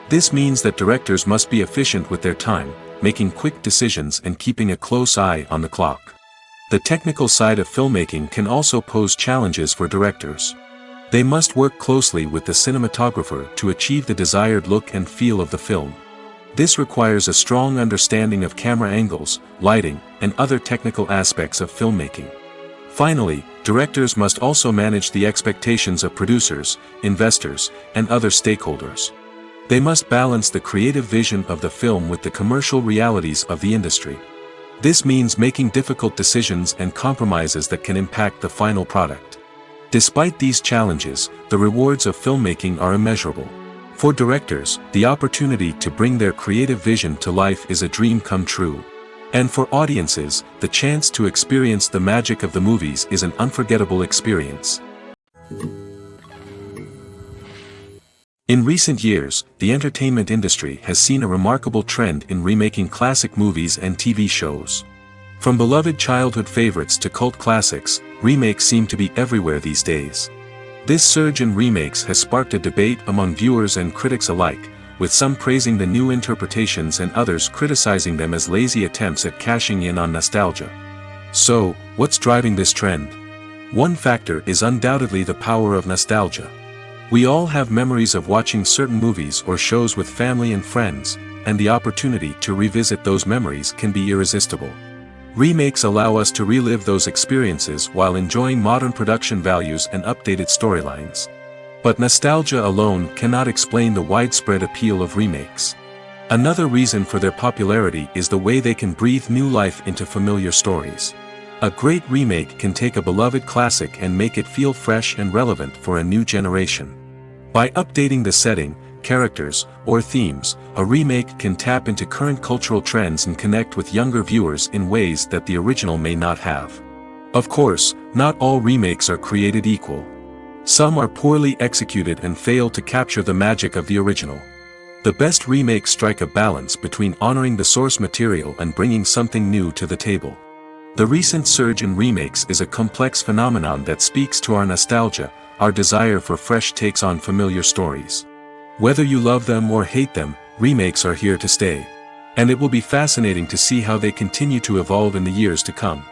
This means that directors must be efficient with their time, making quick decisions and keeping a close eye on the clock. The technical side of filmmaking can also pose challenges for directors. They must work closely with the cinematographer to achieve the desired look and feel of the film. This requires a strong understanding of camera angles, lighting, and other technical aspects of filmmaking. Finally, directors must also manage the expectations of producers, investors, and other stakeholders. They must balance the creative vision of the film with the commercial realities of the industry. This means making difficult decisions and compromises that can impact the final product. Despite these challenges, the rewards of filmmaking are immeasurable. For directors, the opportunity to bring their creative vision to life is a dream come true. And for audiences, the chance to experience the magic of the movies is an unforgettable experience. In recent years, the entertainment industry has seen a remarkable trend in remaking classic movies and TV shows. From beloved childhood favorites to cult classics, remakes seem to be everywhere these days. This surge in remakes has sparked a debate among viewers and critics alike, with some praising the new interpretations and others criticizing them as lazy attempts at cashing in on nostalgia. So, what's driving this trend? One factor is undoubtedly the power of nostalgia. We all have memories of watching certain movies or shows with family and friends, and the opportunity to revisit those memories can be irresistible. Remakes allow us to relive those experiences while enjoying modern production values and updated storylines. But nostalgia alone cannot explain the widespread appeal of remakes. Another reason for their popularity is the way they can breathe new life into familiar stories. A great remake can take a beloved classic and make it feel fresh and relevant for a new generation. By updating the setting, characters, or themes, a remake can tap into current cultural trends and connect with younger viewers in ways that the original may not have. Of course, not all remakes are created equal. Some are poorly executed and fail to capture the magic of the original. The best remakes strike a balance between honoring the source material and bringing something new to the table. The recent surge in remakes is a complex phenomenon that speaks to our nostalgia, our desire for fresh takes on familiar stories. Whether you love them or hate them, remakes are here to stay. And it will be fascinating to see how they continue to evolve in the years to come.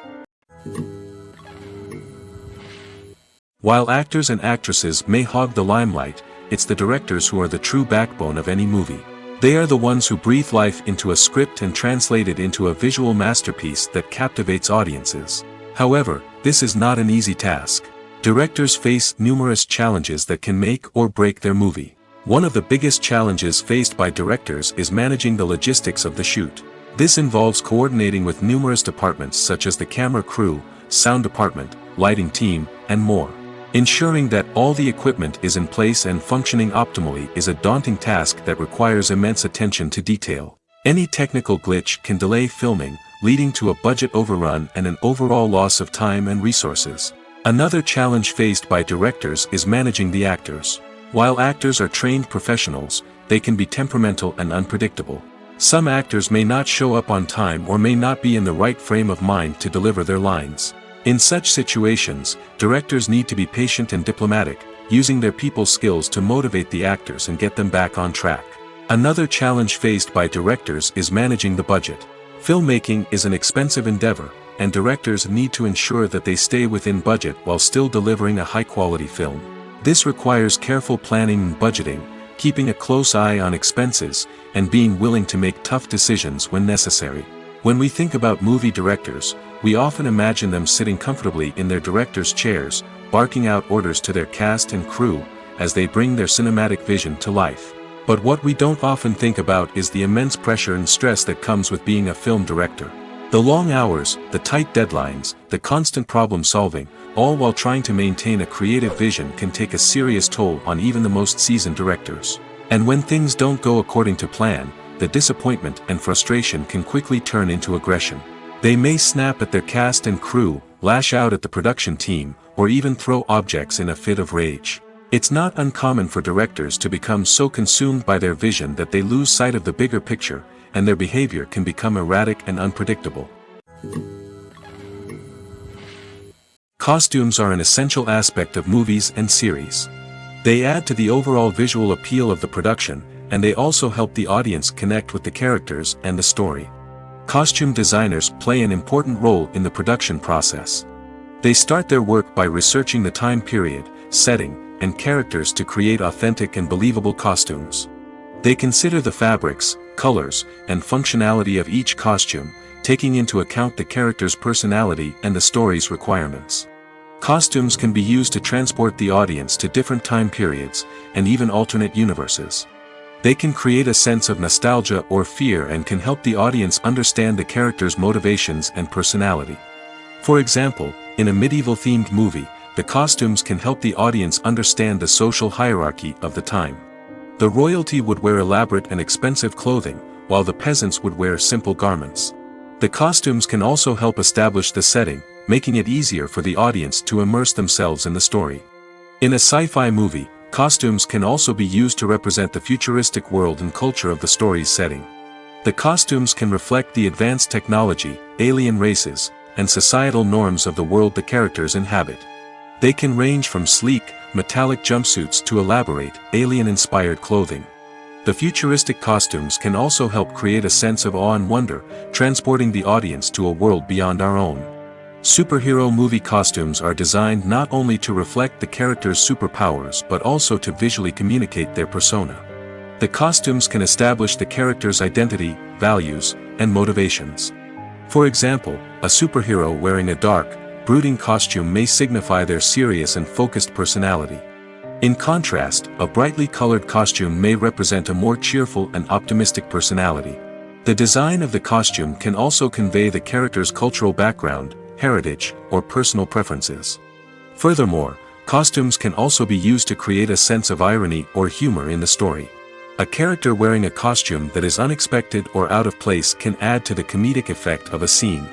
While actors and actresses may hog the limelight, it's the directors who are the true backbone of any movie. They are the ones who breathe life into a script and translate it into a visual masterpiece that captivates audiences. However, this is not an easy task. Directors face numerous challenges that can make or break their movie. One of the biggest challenges faced by directors is managing the logistics of the shoot. This involves coordinating with numerous departments such as the camera crew, sound department, lighting team, and more. Ensuring that all the equipment is in place and functioning optimally is a daunting task that requires immense attention to detail. Any technical glitch can delay filming, leading to a budget overrun and an overall loss of time and resources. Another challenge faced by directors is managing the actors. While actors are trained professionals, they can be temperamental and unpredictable. Some actors may not show up on time or may not be in the right frame of mind to deliver their lines. In such situations, directors need to be patient and diplomatic, using their people skills to motivate the actors and get them back on track. Another challenge faced by directors is managing the budget. Filmmaking is an expensive endeavor, and directors need to ensure that they stay within budget while still delivering a high-quality film. This requires careful planning and budgeting, keeping a close eye on expenses, and being willing to make tough decisions when necessary. When we think about movie directors, we often imagine them sitting comfortably in their director's chairs, barking out orders to their cast and crew, as they bring their cinematic vision to life. But what we don't often think about is the immense pressure and stress that comes with being a film director. The long hours, the tight deadlines, the constant problem solving, all while trying to maintain a creative vision can take a serious toll on even the most seasoned directors. And when things don't go according to plan, the disappointment and frustration can quickly turn into aggression. They may snap at their cast and crew, lash out at the production team, or even throw objects in a fit of rage. It's not uncommon for directors to become so consumed by their vision that they lose sight of the bigger picture, and their behavior can become erratic and unpredictable. Costumes are an essential aspect of movies and series. They add to the overall visual appeal of the production, and they also help the audience connect with the characters and the story. Costume designers play an important role in the production process. They start their work by researching the time period, setting, and characters to create authentic and believable costumes. They consider the fabrics, colors, and functionality of each costume, taking into account the character's personality and the story's requirements. Costumes can be used to transport the audience to different time periods, and even alternate universes. They can create a sense of nostalgia or fear and can help the audience understand the character's motivations and personality. For example, in a medieval-themed movie, the costumes can help the audience understand the social hierarchy of the time. The royalty would wear elaborate and expensive clothing, while the peasants would wear simple garments. The costumes can also help establish the setting, making it easier for the audience to immerse themselves in the story. In a sci-fi movie, costumes can also be used to represent the futuristic world and culture of the story's setting. The costumes can reflect the advanced technology, alien races, and societal norms of the world the characters inhabit. They can range from sleek, metallic jumpsuits to elaborate, alien-inspired clothing. The futuristic costumes can also help create a sense of awe and wonder, transporting the audience to a world beyond our own. Superhero movie costumes are designed not only to reflect the character's superpowers but also to visually communicate their persona. The costumes can establish the character's identity, values, and motivations. For example, a superhero wearing a dark, brooding costume may signify their serious and focused personality. In contrast, a brightly colored costume may represent a more cheerful and optimistic personality. The design of the costume can also convey the character's cultural background, heritage, or personal preferences. Furthermore, costumes can also be used to create a sense of irony or humor in the story. A character wearing a costume that is unexpected or out of place can add to the comedic effect of a scene.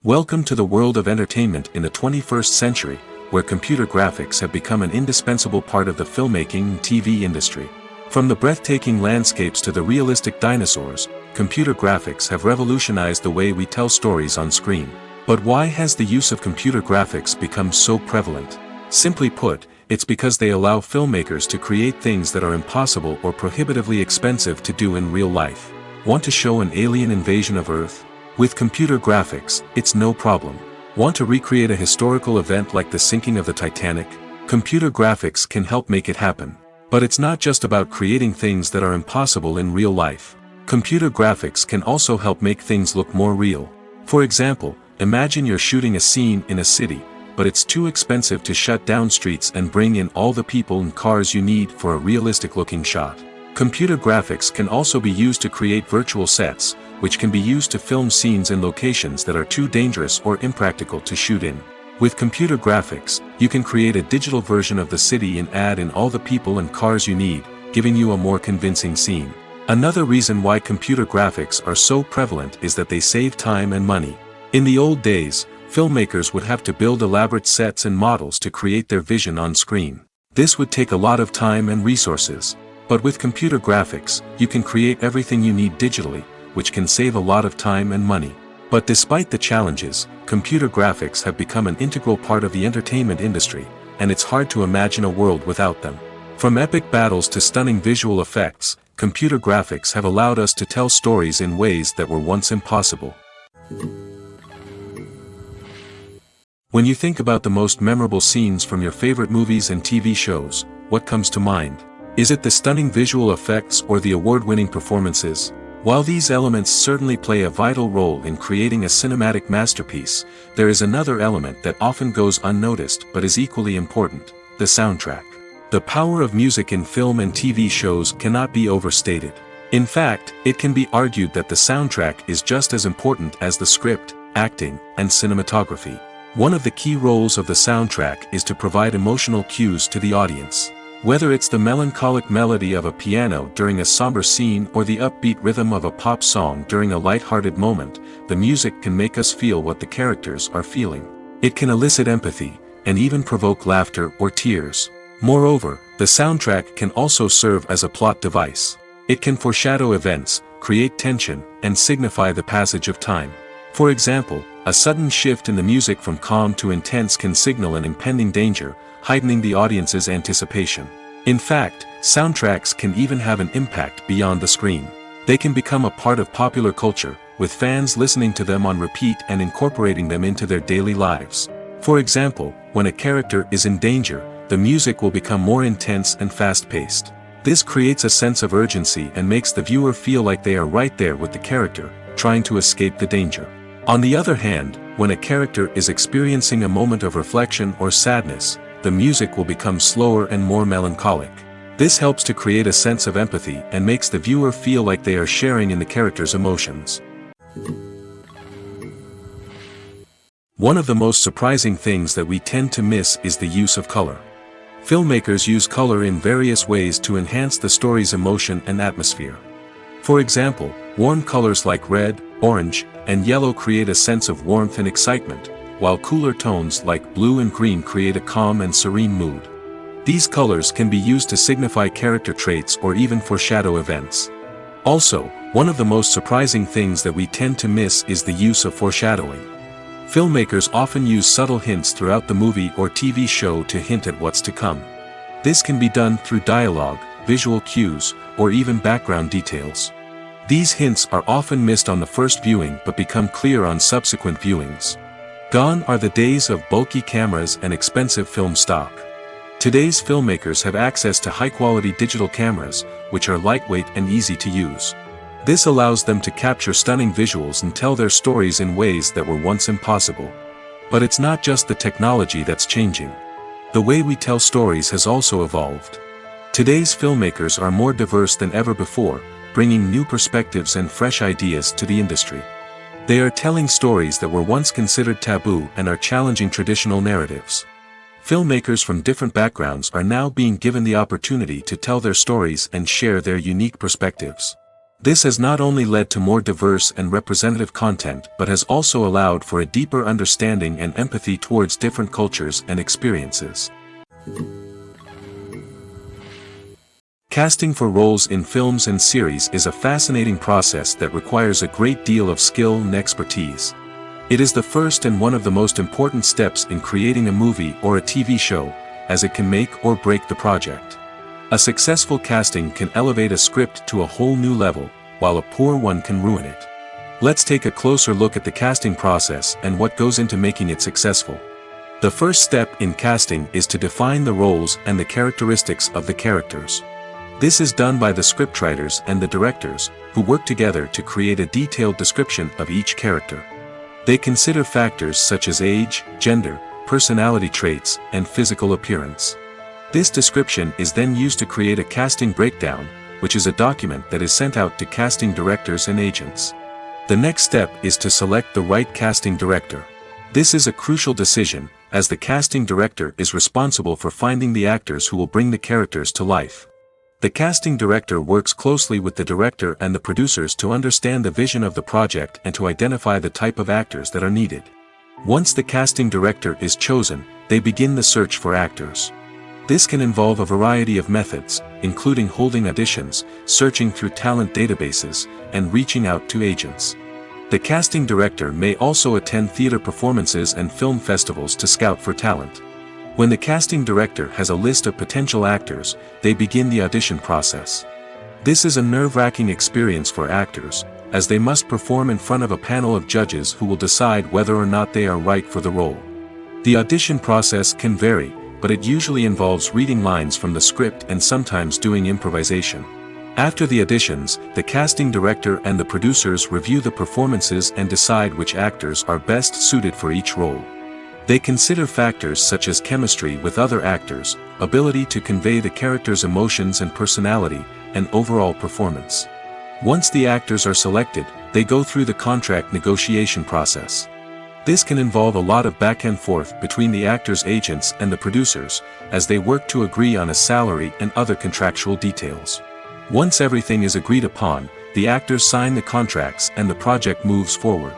Welcome to the world of entertainment in the 21st century, where computer graphics have become an indispensable part of the filmmaking and TV industry. From the breathtaking landscapes to the realistic dinosaurs, computer graphics have revolutionized the way we tell stories on screen. But why has the use of computer graphics become so prevalent? Simply put, it's because they allow filmmakers to create things that are impossible or prohibitively expensive to do in real life. Want to show an alien invasion of Earth? With computer graphics, it's no problem. Want to recreate a historical event like the sinking of the Titanic? Computer graphics can help make it happen. But it's not just about creating things that are impossible in real life. Computer graphics can also help make things look more real. For example, imagine you're shooting a scene in a city, but it's too expensive to shut down streets and bring in all the people and cars you need for a realistic-looking shot. Computer graphics can also be used to create virtual sets, which can be used to film scenes in locations that are too dangerous or impractical to shoot in. With computer graphics, you can create a digital version of the city and add in all the people and cars you need, giving you a more convincing scene. Another reason why computer graphics are so prevalent is that they save time and money. In the old days, filmmakers would have to build elaborate sets and models to create their vision on screen. This would take a lot of time and resources. But with computer graphics, you can create everything you need digitally, which can save a lot of time and money. But despite the challenges, computer graphics have become an integral part of the entertainment industry, and it's hard to imagine a world without them. From epic battles to stunning visual effects, computer graphics have allowed us to tell stories in ways that were once impossible. When you think about the most memorable scenes from your favorite movies and TV shows, what comes to mind? Is it the stunning visual effects or the award-winning performances? While these elements certainly play a vital role in creating a cinematic masterpiece, there is another element that often goes unnoticed but is equally important: the soundtrack. The power of music in film and TV shows cannot be overstated. In fact, it can be argued that the soundtrack is just as important as the script, acting, and cinematography. One of the key roles of the soundtrack is to provide emotional cues to the audience. Whether it's the melancholic melody of a piano during a somber scene or the upbeat rhythm of a pop song during a light-hearted moment, the music can make us feel what the characters are feeling. It can elicit empathy, and even provoke laughter or tears. Moreover, the soundtrack can also serve as a plot device. It can foreshadow events, create tension, and signify the passage of time. For example, a sudden shift in the music from calm to intense can signal an impending danger, heightening the audience's anticipation. In fact, soundtracks can even have an impact beyond the screen. They can become a part of popular culture, with fans listening to them on repeat and incorporating them into their daily lives. For example, when a character is in danger, the music will become more intense and fast-paced. This creates a sense of urgency and makes the viewer feel like they are right there with the character, trying to escape the danger. On the other hand, when a character is experiencing a moment of reflection or sadness, the music will become slower and more melancholic. This helps to create a sense of empathy and makes the viewer feel like they are sharing in the character's emotions. One of the most surprising things that we tend to miss is the use of color. Filmmakers use color in various ways to enhance the story's emotion and atmosphere. For example, warm colors like red, orange, and yellow create a sense of warmth and excitement, while cooler tones like blue and green create a calm and serene mood. These colors can be used to signify character traits or even foreshadow events. Also, one of the most surprising things that we tend to miss is the use of foreshadowing. Filmmakers often use subtle hints throughout the movie or TV show to hint at what's to come. This can be done through dialogue, visual cues, or even background details. These hints are often missed on the first viewing but become clear on subsequent viewings. Gone are the days of bulky cameras and expensive film stock. Today's filmmakers have access to high-quality digital cameras, which are lightweight and easy to use. This allows them to capture stunning visuals and tell their stories in ways that were once impossible. But it's not just the technology that's changing. The way we tell stories has also evolved. Today's filmmakers are more diverse than ever before, bringing new perspectives and fresh ideas to the industry. They are telling stories that were once considered taboo and are challenging traditional narratives. Filmmakers from different backgrounds are now being given the opportunity to tell their stories and share their unique perspectives. This has not only led to more diverse and representative content but has also allowed for a deeper understanding and empathy towards different cultures and experiences. Casting for roles in films and series is a fascinating process that requires a great deal of skill and expertise. It is the first and one of the most important steps in creating a movie or a TV show, as it can make or break the project. A successful casting can elevate a script to a whole new level, while a poor one can ruin it. Let's take a closer look at the casting process and what goes into making it successful. The first step in casting is to define the roles and the characteristics of the characters. This is done by the scriptwriters and the directors, who work together to create a detailed description of each character. They consider factors such as age, gender, personality traits, and physical appearance. This description is then used to create a casting breakdown, which is a document that is sent out to casting directors and agents. The next step is to select the right casting director. This is a crucial decision, as the casting director is responsible for finding the actors who will bring the characters to life. The casting director works closely with the director and the producers to understand the vision of the project and to identify the type of actors that are needed. Once the casting director is chosen, they begin the search for actors. This can involve a variety of methods, including holding auditions, searching through talent databases, and reaching out to agents. The casting director may also attend theater performances and film festivals to scout for talent. When the casting director has a list of potential actors, they begin the audition process. This is a nerve-wracking experience for actors, as they must perform in front of a panel of judges who will decide whether or not they are right for the role. The audition process can vary, but it usually involves reading lines from the script and sometimes doing improvisation. After the auditions, the casting director and the producers review the performances and decide which actors are best suited for each role. They consider factors such as chemistry with other actors, ability to convey the character's emotions and personality, and overall performance. Once the actors are selected, they go through the contract negotiation process. This can involve a lot of back and forth between the actors' agents and the producers, as they work to agree on a salary and other contractual details. Once everything is agreed upon, the actors sign the contracts and the project moves forward.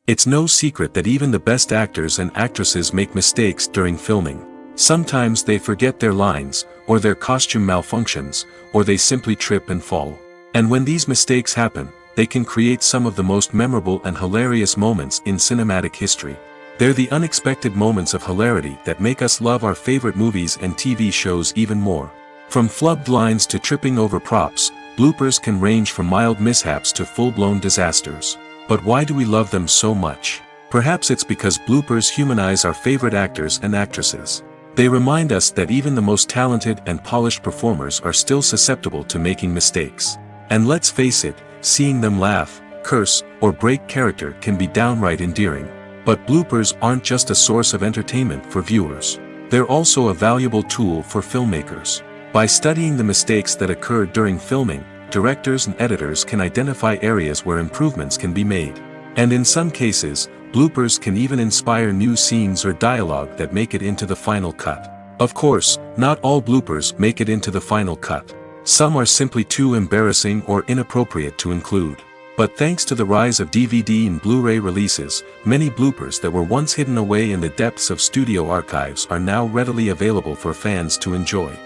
It's no secret that even the best actors and actresses make mistakes during filming. Sometimes they forget their lines, or their costume malfunctions, or they simply trip and fall. And when these mistakes happen, they can create some of the most memorable and hilarious moments in cinematic history. They're the unexpected moments of hilarity that make us love our favorite movies and TV shows even more. From flubbed lines to tripping over props, bloopers can range from mild mishaps to full-blown disasters. But why do we love them so much? Perhaps it's because bloopers humanize our favorite actors and actresses. They remind us that even the most talented and polished performers are still susceptible to making mistakes. And let's face it, seeing them laugh, curse, or break character can be downright endearing. But bloopers aren't just a source of entertainment for viewers. They're also a valuable tool for filmmakers. By studying the mistakes that occurred during filming, directors and editors can identify areas where improvements can be made. And in some cases, bloopers can even inspire new scenes or dialogue that make it into the final cut. Of course, not all bloopers make it into the final cut. Some are simply too embarrassing or inappropriate to include. But thanks to the rise of DVD and Blu-ray releases, many bloopers that were once hidden away in the depths of studio archives are now readily available for fans to enjoy.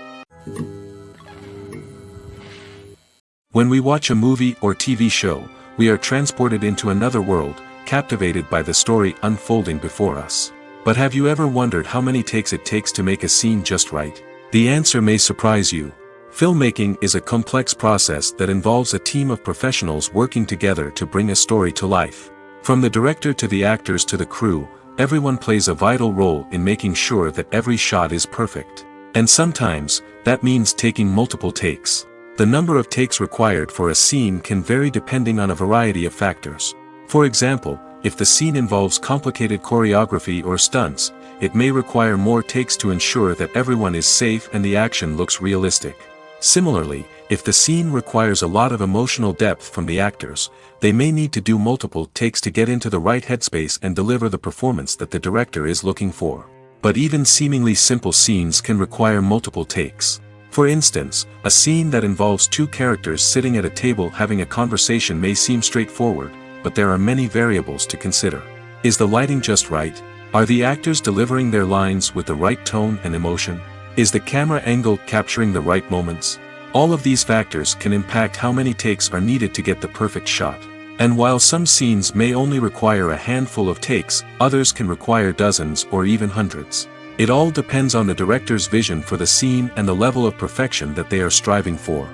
When we watch a movie or TV show, we are transported into another world, captivated by the story unfolding before us. But have you ever wondered how many takes it takes to make a scene just right? The answer may surprise you. Filmmaking is a complex process that involves a team of professionals working together to bring a story to life. From the director to the actors to the crew, everyone plays a vital role in making sure that every shot is perfect. And sometimes, that means taking multiple takes. The number of takes required for a scene can vary depending on a variety of factors. For example, if the scene involves complicated choreography or stunts, it may require more takes to ensure that everyone is safe and the action looks realistic. Similarly, if the scene requires a lot of emotional depth from the actors, they may need to do multiple takes to get into the right headspace and deliver the performance that the director is looking for. But even seemingly simple scenes can require multiple takes. For instance, a scene that involves two characters sitting at a table having a conversation may seem straightforward, but there are many variables to consider. Is the lighting just right? Are the actors delivering their lines with the right tone and emotion? Is the camera angle capturing the right moments? All of these factors can impact how many takes are needed to get the perfect shot. And while some scenes may only require a handful of takes, others can require dozens or even hundreds. It all depends on the director's vision for the scene and the level of perfection that they are striving for.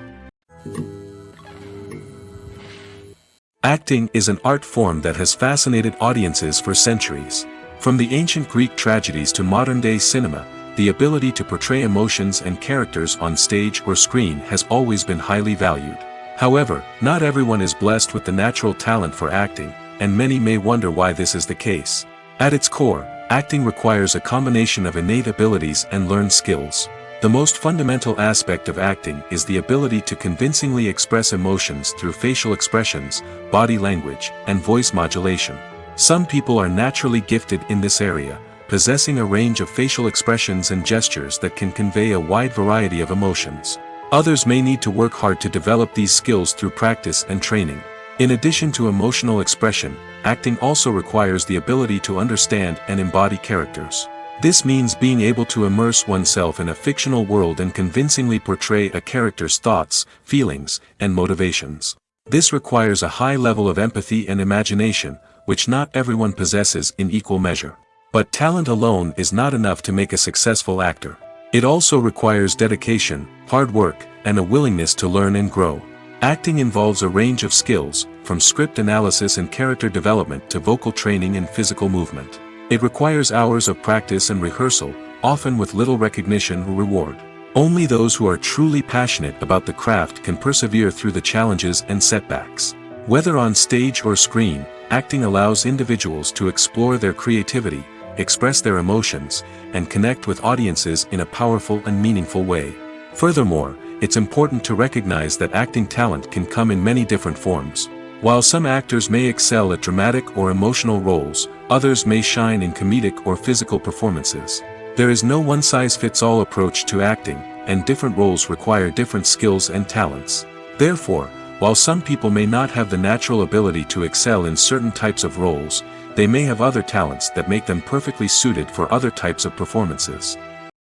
Acting is an art form that has fascinated audiences for centuries. From the ancient Greek tragedies to modern-day cinema, the ability to portray emotions and characters on stage or screen has always been highly valued. However, not everyone is blessed with the natural talent for acting, and many may wonder why this is the case. At its core, acting requires a combination of innate abilities and learned skills. The most fundamental aspect of acting is the ability to convincingly express emotions through facial expressions, body language, and voice modulation. Some people are naturally gifted in this area, possessing a range of facial expressions and gestures that can convey a wide variety of emotions. Others may need to work hard to develop these skills through practice and training. In addition to emotional expression, acting also requires the ability to understand and embody characters. This means being able to immerse oneself in a fictional world and convincingly portray a character's thoughts, feelings, and motivations. This requires a high level of empathy and imagination, which not everyone possesses in equal measure. But talent alone is not enough to make a successful actor. It also requires dedication, hard work, and a willingness to learn and grow. Acting involves a range of skills, from script analysis and character development to vocal training and physical movement. It requires hours of practice and rehearsal, often with little recognition or reward. Only those who are truly passionate about the craft can persevere through the challenges and setbacks. Whether on stage or screen, Acting allows individuals to explore their creativity, express their emotions, and connect with audiences in a powerful and meaningful way. Furthermore, it's important to recognize that acting talent can come in many different forms. While some actors may excel at dramatic or emotional roles, others may shine in comedic or physical performances. There is no one-size-fits-all approach to acting, and different roles require different skills and talents. Therefore, while some people may not have the natural ability to excel in certain types of roles, they may have other talents that make them perfectly suited for other types of performances.